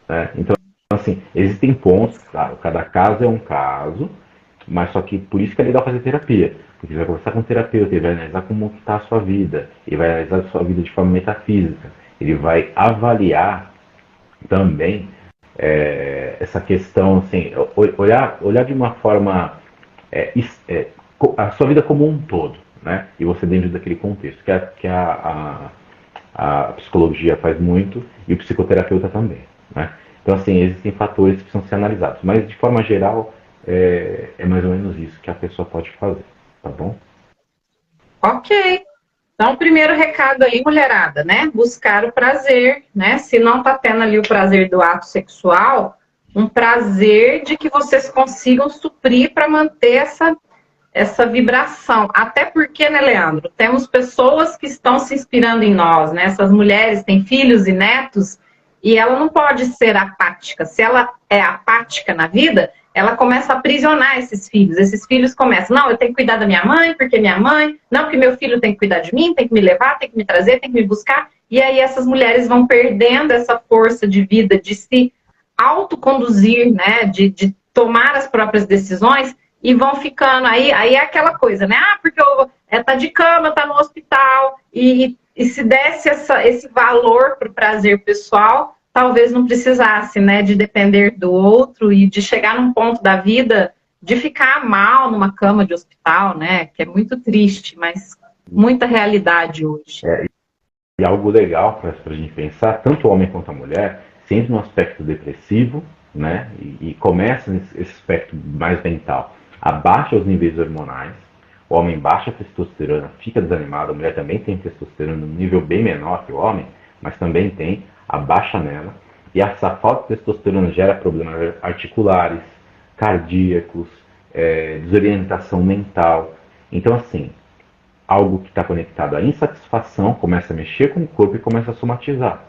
Né? Então, assim, existem pontos, claro, cada caso é um caso, mas só que por isso que é legal fazer terapia. Porque você vai conversar com o terapeuta, ele vai analisar como está a sua vida, ele vai analisar a sua vida de forma metafísica, ele vai avaliar também essa questão, assim, olhar de uma forma a sua vida como um todo, né? E você dentro daquele contexto, que a psicologia faz muito e o psicoterapeuta também, né? Então, assim, existem fatores que precisam ser analisados, mas de forma geral é mais ou menos isso que a pessoa pode fazer, tá bom? Ok. Então, primeiro recado aí, mulherada, né? Buscar o prazer, né? Se não tá tendo ali o prazer do ato sexual, um prazer de que vocês consigam suprir para manter essa vibração. Até porque, né, Leandro? Temos pessoas que estão se inspirando em nós, né? Essas mulheres têm filhos e netos e ela não pode ser apática. Se ela é apática na vida, ela começa a aprisionar esses filhos. Esses filhos começam, não, eu tenho que cuidar da minha mãe, porque minha mãe, não, porque meu filho tem que cuidar de mim, tem que me levar, tem que me trazer, tem que me buscar. E aí essas mulheres vão perdendo essa força de vida, de se autoconduzir, né, de tomar as próprias decisões e vão ficando, aí é aquela coisa, né, porque tá de cama, tá no hospital, e se desse esse valor pro prazer pessoal, talvez não precisasse, né, de depender do outro e de chegar num ponto da vida de ficar mal numa cama de hospital, né, que é muito triste, mas muita realidade hoje. E algo legal para a gente pensar, tanto o homem quanto a mulher, sempre no aspecto depressivo, né, e começa nesse aspecto mais mental. Abaixa os níveis hormonais, o homem baixa a testosterona, fica desanimado, a mulher também tem testosterona num nível bem menor que o homem, mas também tem, abaixa nela, e essa falta de testosterona gera problemas articulares, cardíacos, desorientação mental. Então, assim, algo que está conectado à insatisfação começa a mexer com o corpo e começa a somatizar.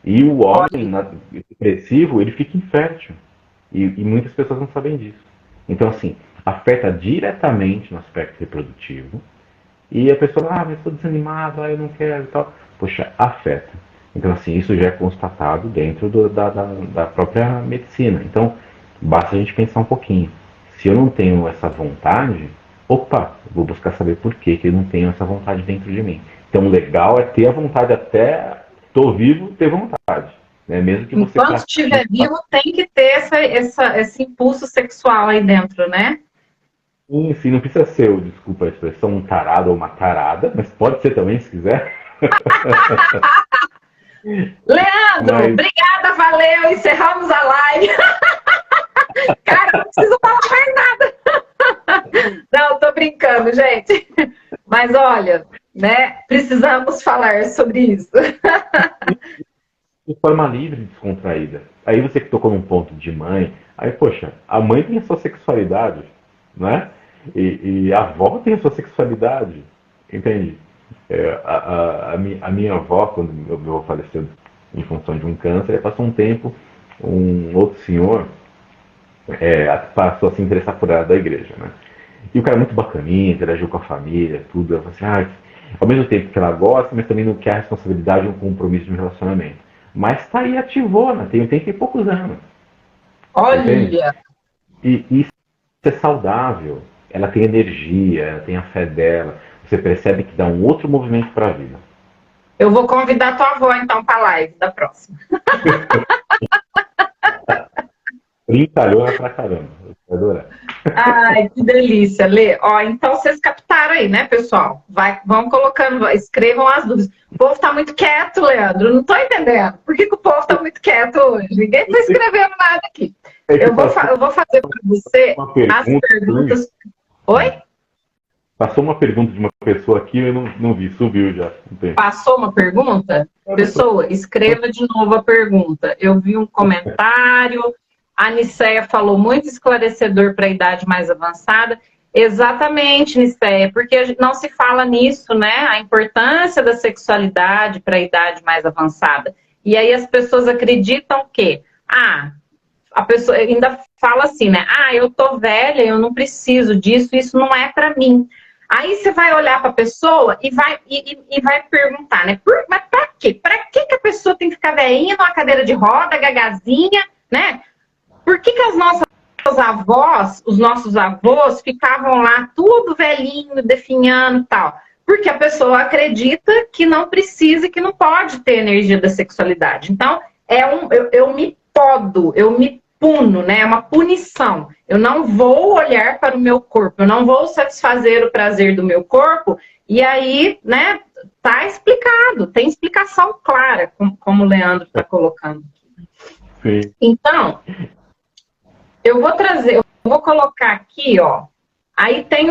E o homem depressivo, ele fica infértil. E muitas pessoas não sabem disso. Então, assim, afeta diretamente no aspecto reprodutivo. E a pessoa, mas estou desanimado, eu não quero e tal. Poxa, afeta. Então, assim, isso já é constatado dentro da própria medicina. Então, basta a gente pensar um pouquinho. Se eu não tenho essa vontade, opa, vou buscar saber por que eu não tenho essa vontade dentro de mim. Então, o legal é ter a vontade até estou vivo, ter vontade. Né? Mesmo que você enquanto estiver vivo, tem que ter esse impulso sexual aí dentro, né? Sim, não precisa ser, desculpa a expressão, um tarado ou uma tarada, mas pode ser também, se quiser. Leandro, obrigada, valeu, encerramos a live. Cara, não preciso falar mais nada. Não, tô brincando, gente. Mas olha, né, precisamos falar sobre isso. De forma livre e descontraída. Aí você que tocou num ponto de mãe, aí, poxa, a mãe tem a sua sexualidade, né? E a avó tem a sua sexualidade, entende? A minha avó, quando meu avô faleceu em função de um câncer, aí passou um tempo, um outro senhor passou a se interessar por ela da igreja, né? E o cara é muito bacaninha, interagiu com a família, tudo. Ela falou assim, ao mesmo tempo que ela gosta, mas também não quer a responsabilidade e um compromisso de um relacionamento. Mas tá aí ativona, tem 80 e poucos anos. Olha! Entende? E isso é saudável. Ela tem energia, ela tem a fé dela. Você percebe que dá um outro movimento para a vida. Eu vou convidar tua avó, então, para a live da próxima. Brincalhona pra caramba. Vai adorar. Ai, que delícia, Lê. Ó, então vocês captaram aí, né, pessoal? Vão colocando, escrevam as dúvidas. O povo tá muito quieto, Leandro. Não tô entendendo. Por que o povo tá muito quieto hoje? Ninguém tá escrevendo nada aqui. Eu vou fazer para você as perguntas. Oi? Passou uma pergunta de uma pessoa aqui, eu não vi, subiu já. Passou uma pergunta? Pessoa, escreva de novo a pergunta. Eu vi um comentário, a Nicéia falou muito esclarecedor para a idade mais avançada. Exatamente, Nicéia, porque não se fala nisso, né? A importância da sexualidade para a idade mais avançada. E aí as pessoas acreditam que, a pessoa ainda fala assim, né? Eu tô velha, eu não preciso disso, isso não é para mim. Aí você vai olhar para a pessoa e vai perguntar, né? Mas para quê? Para que a pessoa tem que ficar velhinha numa cadeira de roda, gagazinha, né? Por que as nossas avós, os nossos avós, ficavam lá tudo velhinho, definhando e tal? Porque a pessoa acredita que não precisa e que não pode ter energia da sexualidade. Então, eu me podo, eu me puno, né? É uma punição. Eu não vou olhar para o meu corpo, eu não vou satisfazer o prazer do meu corpo. E aí, né, tá explicado, tem explicação clara, como o Leandro está colocando aqui. Sim. Então, eu vou colocar aqui, ó. Aí tem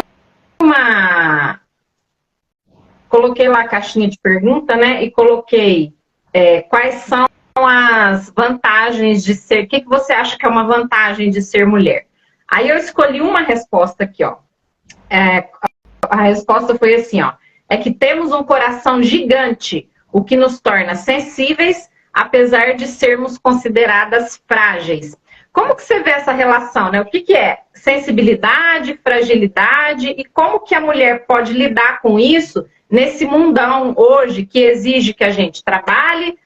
coloquei lá a caixinha de pergunta, né? E coloquei quais são as vantagens de ser... O que você acha que é uma vantagem de ser mulher? Aí eu escolhi uma resposta aqui, ó. A resposta foi assim, ó. É que temos um coração gigante, o que nos torna sensíveis, apesar de sermos consideradas frágeis. Como que você vê essa relação, né? O que é sensibilidade, fragilidade e como que a mulher pode lidar com isso nesse mundão hoje que exige que a gente trabalhe?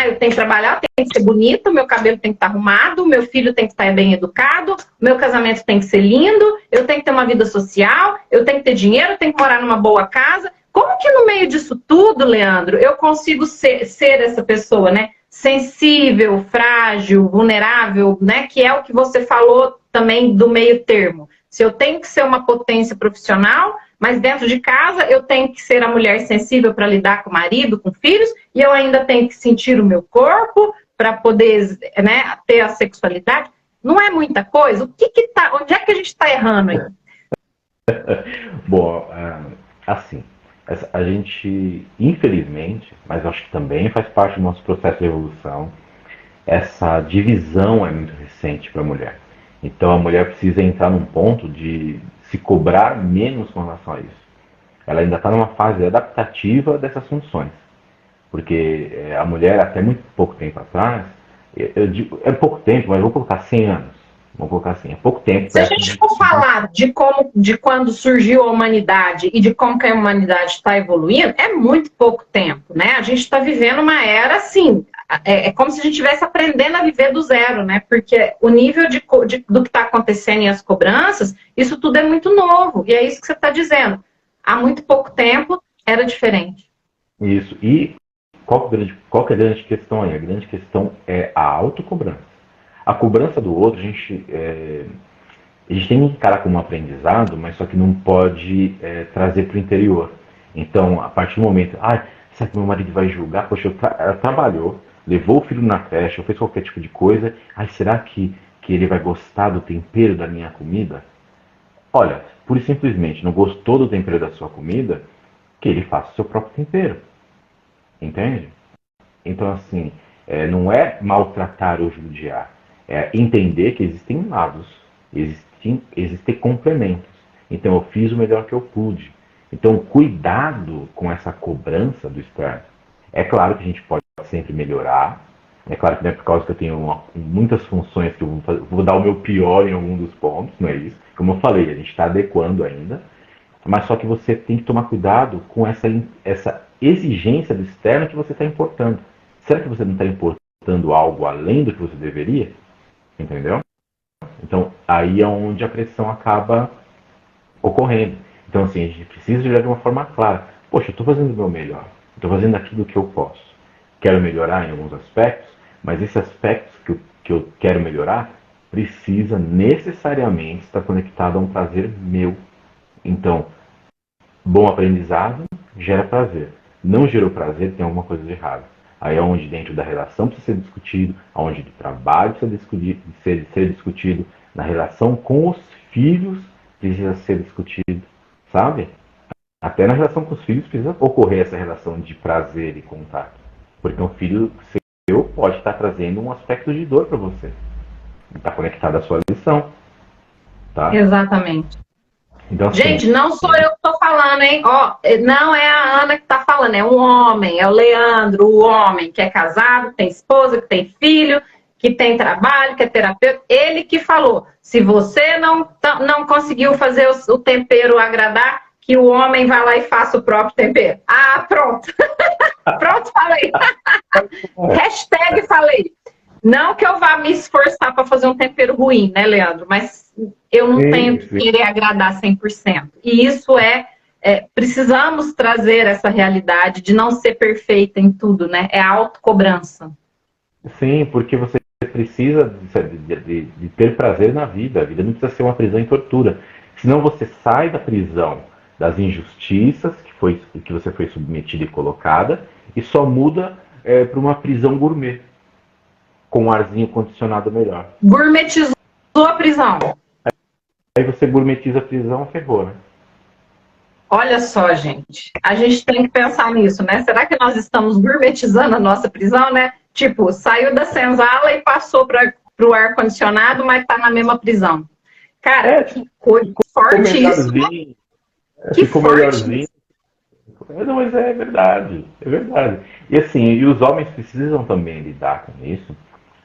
Eu tenho que trabalhar, eu tenho que ser bonita, o meu cabelo tem que estar arrumado, o meu filho tem que estar bem educado, o meu casamento tem que ser lindo, eu tenho que ter uma vida social, eu tenho que ter dinheiro, eu tenho que morar numa boa casa. Como que no meio disso tudo, Leandro, eu consigo ser essa pessoa, né? sensível, frágil, vulnerável, né? Que é o que você falou também do meio termo. Se eu tenho que ser uma potência profissional, mas dentro de casa eu tenho que ser a mulher sensível para lidar com o marido, com filhos, e eu ainda tenho que sentir o meu corpo para poder, né, ter a sexualidade. Não é muita coisa? Onde é que a gente está errando aí? Bom, assim, a gente, infelizmente, mas acho que também faz parte do nosso processo de evolução, essa divisão é muito recente para a mulher. Então a mulher precisa entrar num ponto de se cobrar menos com relação a isso. Ela ainda está numa fase adaptativa dessas funções. Porque a mulher, até muito pouco tempo atrás, eu digo, é pouco tempo, mas vou colocar 100 anos. Vamos colocar assim, é pouco tempo. Se a gente for falar de quando surgiu a humanidade e de como que a humanidade está evoluindo, é muito pouco tempo, né? A gente está vivendo uma era, assim, é como se a gente estivesse aprendendo a viver do zero, né? Porque o nível do que está acontecendo e as cobranças, isso tudo é muito novo. E é isso que você está dizendo. Há muito pouco tempo era diferente. Isso. E qual que é a grande questão aí? A grande questão é a autocobrança. A cobrança do outro, a gente tem que encarar como um aprendizado, mas só que não pode trazer para o interior. Então, a partir do momento, será que meu marido vai julgar? Poxa, ela trabalhou, levou o filho na creche, ou fez qualquer tipo de coisa, será que ele vai gostar do tempero da minha comida? Olha, pura e simplesmente, não gostou do tempero da sua comida, que ele faça o seu próprio tempero. Entende? Então, assim, não é maltratar ou judiar. É entender que existem lados, existem complementos. Então eu fiz o melhor que eu pude. Então cuidado com essa cobrança do externo. É claro que a gente pode sempre melhorar. É claro que não é por causa que eu tenho muitas funções que eu vou dar o meu pior em algum dos pontos, não é isso? Como eu falei, a gente está adequando ainda. Mas só que você tem que tomar cuidado com essa exigência do externo que você está importando. Será que você não está importando algo além do que você deveria? Entendeu? Então, aí é onde a pressão acaba ocorrendo. Então, assim, a gente precisa olhar de uma forma clara. Poxa, eu estou fazendo o meu melhor. Estou fazendo aquilo que eu posso. Quero melhorar em alguns aspectos, mas esses aspectos que eu quero melhorar precisa necessariamente estar conectado a um prazer meu. Então, bom aprendizado gera prazer. Não gerou prazer, tem alguma coisa de errado. Aí é onde dentro da relação precisa ser discutido, onde do trabalho precisa ser discutido, na relação com os filhos precisa ser discutido, sabe? Até na relação com os filhos precisa ocorrer essa relação de prazer e contato. Porque um filho seu pode estar trazendo um aspecto de dor para você. Está conectado à sua lição. Tá? Exatamente. Então, gente, não sou eu que estou falando, hein? Ó, não é a Ana que está falando, é um homem, é o Leandro, o homem que é casado, que tem esposa, que tem filho, que tem trabalho, que é terapeuta. Ele que falou, se você não conseguiu fazer o tempero agradar, que o homem vá lá e faça o próprio tempero. Ah, pronto. Pronto, falei. Hashtag falei. Não que eu vá me esforçar para fazer um tempero ruim, né, Leandro? Mas eu não tenho que querer agradar 100%. E isso precisamos trazer essa realidade de não ser perfeita em tudo, né? É a autocobrança. Sim, porque você precisa de ter prazer na vida. A vida não precisa ser uma prisão e tortura. Senão você sai da prisão das injustiças que você foi submetida e colocada e só muda para uma prisão gourmet. Com um arzinho condicionado melhor. Gourmetizou a prisão. Aí você gourmetiza a prisão, ferrou, né? Olha só, gente. A gente tem que pensar nisso, né? Será que nós estamos gourmetizando a nossa prisão, né? Tipo, saiu da senzala e passou para o ar-condicionado, mas está na mesma prisão. Cara, que coisa forte isso. Que forte. Não, mas é verdade, é verdade. E assim, e os homens precisam também lidar com isso.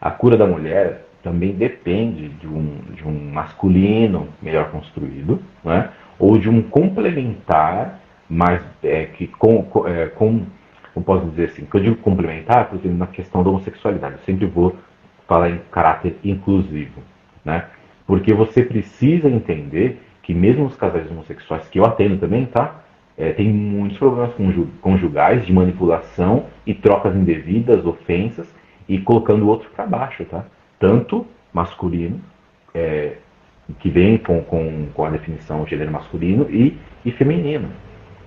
A cura da mulher também depende de um masculino melhor construído, né? Ou de um complementar, mas como posso dizer assim, que eu digo complementar, por exemplo, na questão da homossexualidade. Eu sempre vou falar em caráter inclusivo, né? Porque você precisa entender que mesmo os casais homossexuais, que eu atendo também, tá? Tem muitos problemas conjugais de manipulação e trocas indevidas, ofensas. e colocando o outro para baixo, tá? Tanto masculino, que vem com a definição gênero masculino, e feminino.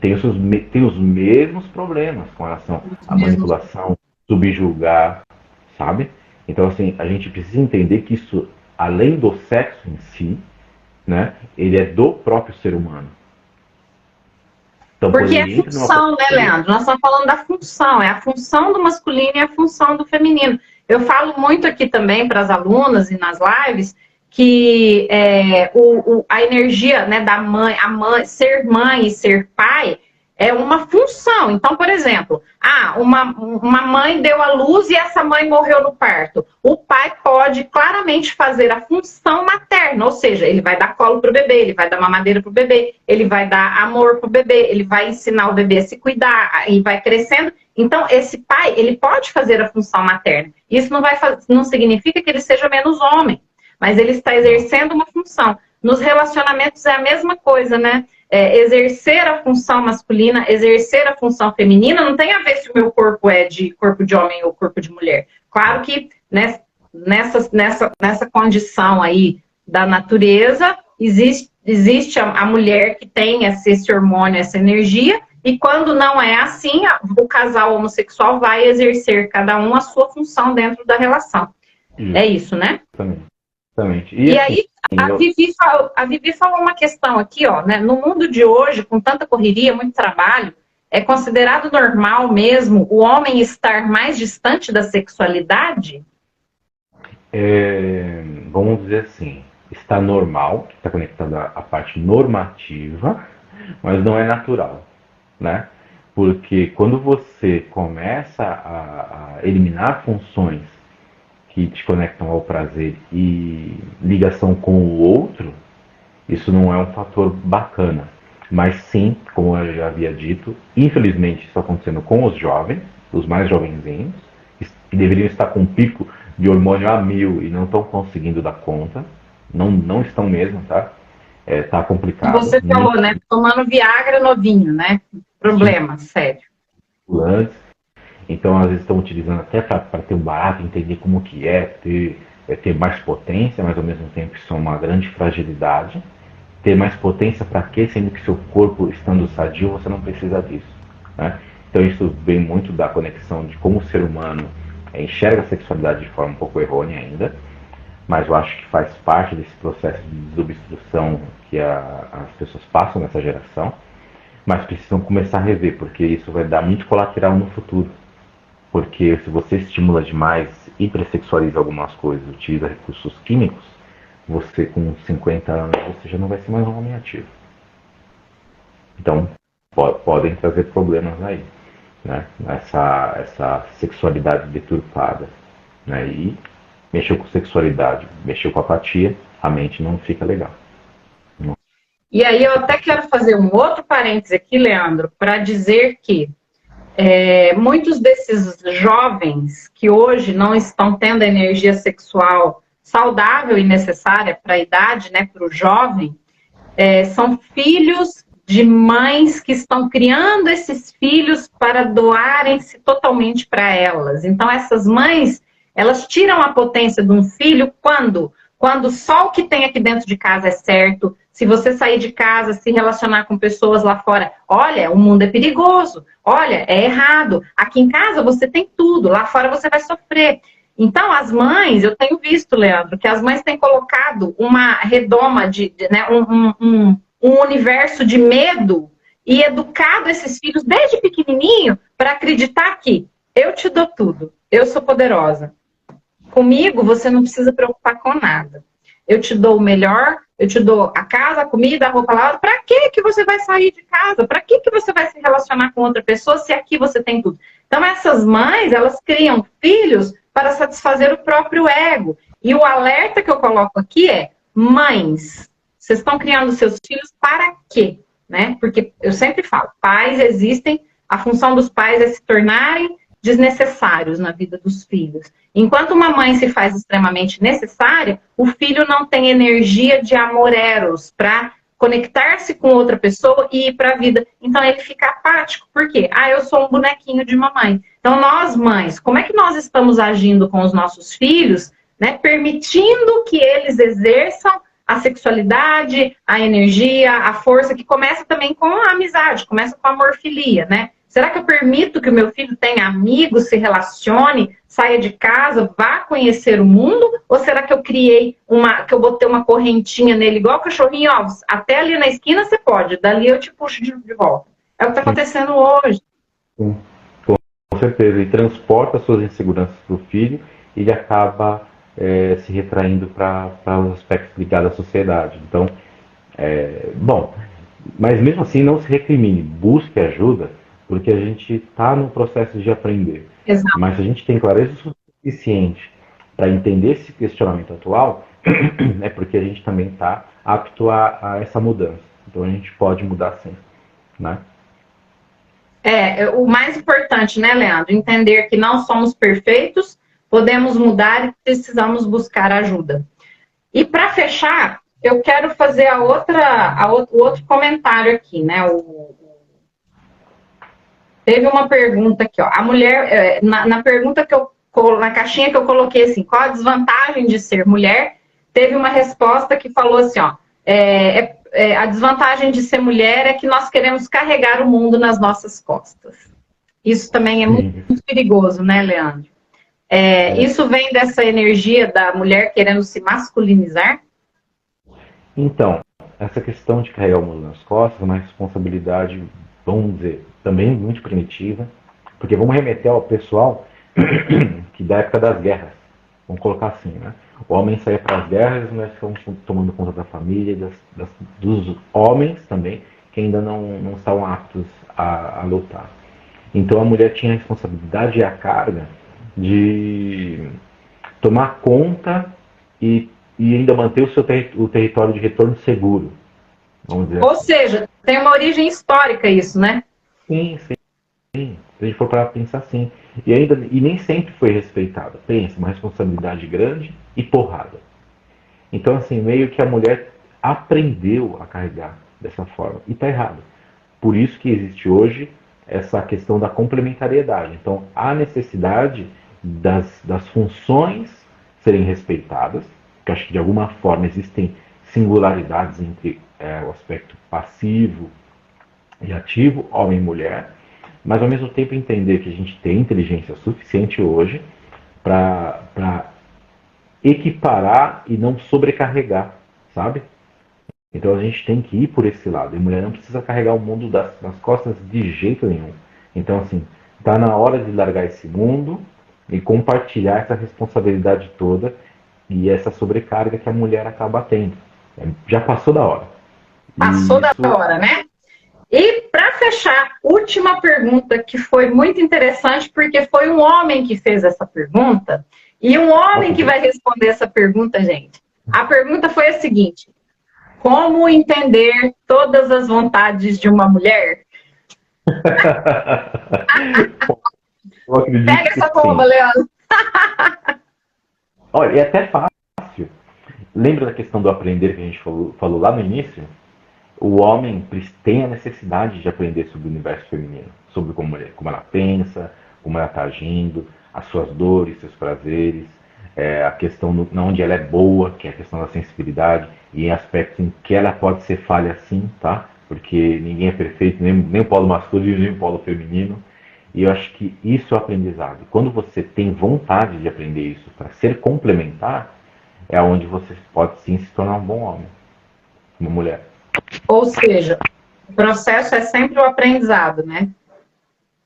Tem os mesmos problemas com relação à manipulação, subjugar, sabe? Então, assim, a gente precisa entender que isso, além do sexo em si, né, ele é do próprio ser humano. Então, porque é função, né, Leandro? Nós estamos falando da função, é a função do masculino e a função do feminino. Eu falo muito aqui também para as alunas e nas lives que a energia, né, da mãe, ser mãe e ser pai é uma função. Então, por exemplo, uma mãe deu à luz e essa mãe morreu no parto. O pai pode claramente fazer a função materna, ou seja, ele vai dar colo para o bebê, ele vai dar mamadeira para o bebê, ele vai dar amor para o bebê, ele vai ensinar o bebê a se cuidar e vai crescendo. Então, esse pai, ele pode fazer a função materna. Isso não significa que ele seja menos homem, mas ele está exercendo uma função. Nos relacionamentos é a mesma coisa, né? Exercer a função masculina, exercer a função feminina, não tem a ver se o meu corpo é de corpo de homem ou corpo de mulher. Claro que, né, nessa condição aí da natureza, existe a mulher que tem esse hormônio, essa energia, e quando não é assim, o casal homossexual vai exercer cada um a sua função dentro da relação. É isso, né? Exatamente. E aí, a Vivi falou uma questão aqui, ó, né? No mundo de hoje, com tanta correria, muito trabalho, é considerado normal mesmo o homem estar mais distante da sexualidade? Vamos dizer assim, está normal, está conectado à parte normativa, mas não é natural, né? Porque quando você começa a eliminar funções que te conectam ao prazer e ligação com o outro, isso não é um fator bacana. Mas sim, como eu já havia dito, infelizmente isso está acontecendo com os jovens, os mais jovenzinhos, que deveriam estar com um pico de hormônio a 1000 e não estão conseguindo dar conta. Não estão mesmo, tá? Tá complicado. Você falou, né? Tomando Viagra novinho, né? Problema, sério. Então, às vezes estão utilizando até para ter um barato, entender como que ter mais potência, mas ao mesmo tempo isso é uma grande fragilidade. Ter mais potência para quê? Sendo que seu corpo estando sadio, você não precisa disso, né? Então isso vem muito da conexão de como o ser humano enxerga a sexualidade de forma um pouco errônea ainda, mas eu acho que faz parte desse processo de desobstrução que as pessoas passam nessa geração, mas precisam começar a rever, porque isso vai dar muito colateral no futuro. Porque se você estimula demais, hipersexualiza algumas coisas, utiliza recursos químicos, você com 50 anos, você já não vai ser mais um homem ativo. Então, podem trazer problemas aí, né? Essa sexualidade deturpada, né? E mexeu com sexualidade, mexeu com apatia, a mente não fica legal. E aí eu até quero fazer um outro parêntese aqui, Leandro, para dizer que muitos desses jovens que hoje não estão tendo a energia sexual saudável e necessária para a idade, né, para o jovem, são filhos de mães que estão criando esses filhos para doarem-se totalmente para elas. Então essas mães, elas tiram a potência de um filho quando só o que tem aqui dentro de casa é certo. Se você sair de casa, se relacionar com pessoas lá fora, olha, o mundo é perigoso, olha, é errado. Aqui em casa você tem tudo, lá fora você vai sofrer. Então, as mães, eu tenho visto, Leandro, que as mães têm colocado uma redoma, né, um universo de medo e educado esses filhos desde pequenininho para acreditar que eu te dou tudo, eu sou poderosa. Comigo você não precisa preocupar com nada. Eu te dou o melhor, eu te dou a casa, a comida, a roupa lavada. Para que você vai sair de casa? Para que você vai se relacionar com outra pessoa se aqui você tem tudo? Então essas mães, elas criam filhos para satisfazer o próprio ego. E o alerta que eu coloco aqui é: mães, vocês estão criando seus filhos para quê? Né? Porque eu sempre falo, pais existem, a função dos pais é se tornarem desnecessários na vida dos filhos. Enquanto uma mãe se faz extremamente necessária, o filho não tem energia de amor eros para conectar-se com outra pessoa e ir para a vida. Então ele fica apático. Por quê? Eu sou um bonequinho de mamãe. Então, nós, mães, como é que nós estamos agindo com os nossos filhos, né, permitindo que eles exerçam a sexualidade, a energia, a força, que começa também com a amizade, começa com a amorfilia, né? Será que eu permito que o meu filho tenha amigos, se relacione, saia de casa, vá conhecer o mundo? Ou será que eu que eu botei uma correntinha nele, igual o cachorrinho, ó, até ali na esquina você pode, dali eu te puxo de volta. É o que está acontecendo hoje. Sim, com certeza. E transporta suas inseguranças para o filho e ele acaba se retraindo para os aspectos ligados à sociedade. Então, bom, mas mesmo assim não se recrimine, busque ajuda, porque a gente está no processo de aprender. Exato. Mas se a gente tem clareza o suficiente para entender esse questionamento atual, é porque a gente também está apto a essa mudança. Então a gente pode mudar sim, né? O mais importante, né, Leandro? Entender que não somos perfeitos, podemos mudar e precisamos buscar ajuda. E para fechar, eu quero fazer o outro comentário aqui, né? Teve uma pergunta aqui, ó. A mulher, na pergunta na caixinha que eu coloquei assim, qual a desvantagem de ser mulher? Teve uma resposta que falou assim, ó. A desvantagem de ser mulher é que nós queremos carregar o mundo nas nossas costas. Isso também é muito perigoso, né, Leandro? Isso vem dessa energia da mulher querendo se masculinizar? Então, essa questão de carregar o mundo nas costas é uma responsabilidade, vamos dizer, também muito primitiva, porque vamos remeter ao pessoal que da época das guerras, vamos colocar assim, né? O homem saía para as guerras e as mulheres ficavam tomando conta da família, dos homens também, que ainda não estavam aptos a lutar. Então a mulher tinha a responsabilidade e a carga de tomar conta e ainda manter o território de retorno seguro, vamos dizer. Ou seja, tem uma origem histórica isso, né? Sim. Se a gente for para pensar assim. E nem sempre foi respeitada. Pensa, uma responsabilidade grande e porrada. Então, assim, meio que a mulher aprendeu a carregar dessa forma. E está errado. Por isso que existe hoje essa questão da complementariedade. Então, há necessidade das funções serem respeitadas, porque acho que de alguma forma existem singularidades entre o aspecto passivo e ativo, homem e mulher, mas ao mesmo tempo entender que a gente tem inteligência suficiente hoje para equiparar e não sobrecarregar, sabe? Então a gente tem que ir por esse lado. E a mulher não precisa carregar o mundo nas costas de jeito nenhum. Então, assim, tá na hora de largar esse mundo e compartilhar essa responsabilidade toda e essa sobrecarga que a mulher acaba tendo. Já passou da hora. Passou da hora, né? E para fechar, última pergunta que foi muito interessante, porque foi um homem que fez essa pergunta, e um homem que vai responder essa pergunta, gente. A pergunta foi a seguinte: como entender todas as vontades de uma mulher? Pega essa bomba, Leandro. Olha, é até fácil. Lembra da questão do aprender que a gente falou lá no início? O homem tem a necessidade de aprender sobre o universo feminino, sobre como ela pensa, como ela está agindo, as suas dores, seus prazeres, a questão onde ela é boa, que é a questão da sensibilidade, e em aspectos em que ela pode ser falha sim, tá? Porque ninguém é perfeito, nem o polo masculino, nem o polo feminino. E eu acho que isso é o aprendizado. Quando você tem vontade de aprender isso para ser complementar, é onde você pode sim se tornar um bom homem, uma mulher. Ou seja, o processo é sempre o aprendizado, né?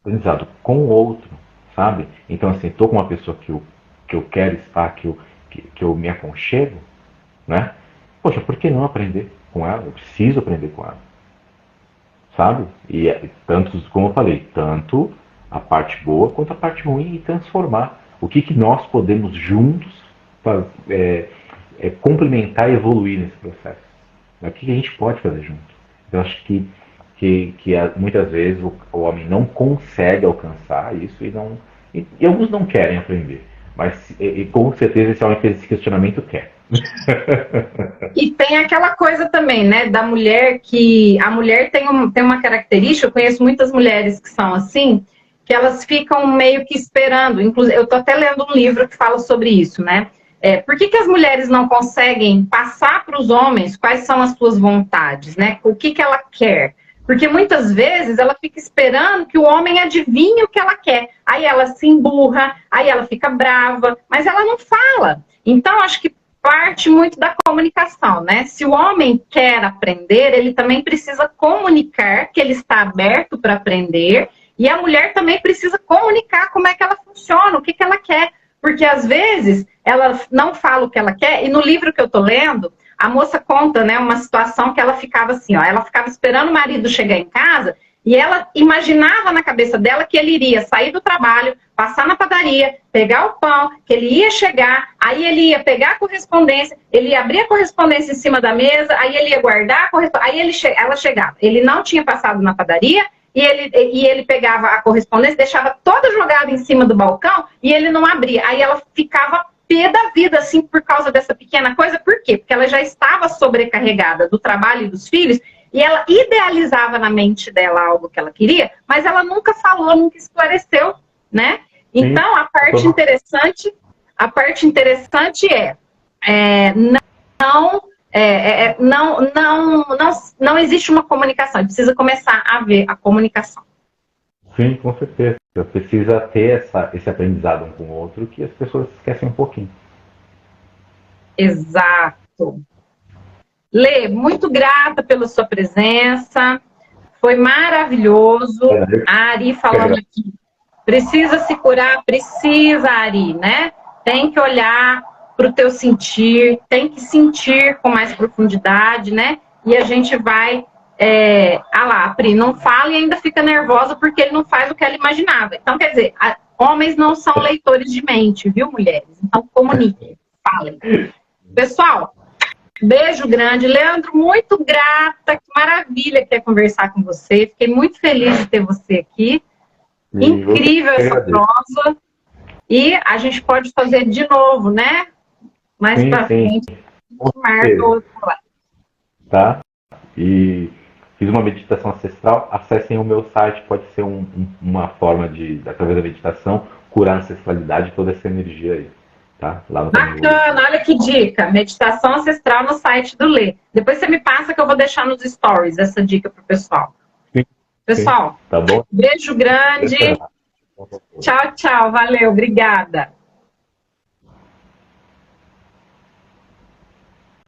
Aprendizado com o outro, sabe? Então, assim, estou com uma pessoa que eu quero estar, que eu me aconchego, né? Poxa, por que não aprender com ela? Eu preciso aprender com ela, sabe? E tanto, como eu falei, tanto a parte boa quanto a parte ruim e transformar. O que nós podemos juntos complementar e evoluir nesse processo? O que a gente pode fazer junto? Eu acho que muitas vezes o homem não consegue alcançar isso e alguns não querem aprender. Mas com certeza esse homem que fez esse questionamento quer. E tem aquela coisa também, né, da mulher, que a mulher tem uma característica, eu conheço muitas mulheres que são assim, que elas ficam meio que esperando. Inclusive, eu tô até lendo um livro que fala sobre isso, né? Por que as mulheres não conseguem passar para os homens quais são as suas vontades, né? O que ela quer? Porque muitas vezes ela fica esperando que o homem adivinhe o que ela quer. Aí ela se emburra, aí ela fica brava, mas ela não fala. Então, acho que parte muito da comunicação, né? Se o homem quer aprender, ele também precisa comunicar que ele está aberto para aprender, e a mulher também precisa comunicar como é que ela funciona, o que ela quer. Porque, às vezes, ela não fala o que ela quer, e no livro que eu tô lendo, a moça conta, né, uma situação que ela ficava assim, ó, ela ficava esperando o marido chegar em casa, e ela imaginava na cabeça dela que ele iria sair do trabalho, passar na padaria, pegar o pão, que ele ia chegar, aí ele ia pegar a correspondência, ele ia abrir a correspondência em cima da mesa, aí ele ia guardar a correspondência, aí ela chegava. Ele não tinha passado na padaria, e ele pegava a correspondência, deixava toda jogada em cima do balcão, e ele não abria. Aí ela ficava pé da vida, assim, por causa dessa pequena coisa. Por quê? Porque ela já estava sobrecarregada do trabalho e dos filhos, e ela idealizava na mente dela algo que ela queria, mas ela nunca falou, nunca esclareceu, né? Então, a parte interessante não existe uma comunicação, precisa começar a ver a comunicação. Sim, com certeza. Precisa ter esse aprendizado um com o outro que as pessoas esquecem um pouquinho. Exato. Lê, muito grata pela sua presença. Foi maravilhoso. A Ari falando aqui. Precisa se curar? Precisa, Ari, né? Tem que olhar para o teu sentir, tem que sentir com mais profundidade, né? E a gente vai... lá, Pri, não fala e ainda fica nervosa porque ele não faz o que ela imaginava. Então, quer dizer, homens não são leitores de mente, viu, mulheres? Então, comuniquem, falem. Pessoal, beijo grande. Leandro, muito grata, que maravilha que é conversar com você. Fiquei muito feliz de ter você aqui. Incrível essa prosa. E a gente pode fazer de novo, né? Mais pra frente. Marca outro lá. Tá? E fiz uma meditação ancestral. Acessem o meu site. Pode ser uma forma de, através da meditação, curar a ancestralidade, toda essa energia aí. Tá? Lá no Bacana, olha que dica. Meditação ancestral no site do Lê. Depois você me passa que eu vou deixar nos stories essa dica pro pessoal. Sim. Pessoal, tá bom? Beijo grande. Tchau, tchau. Valeu, obrigada.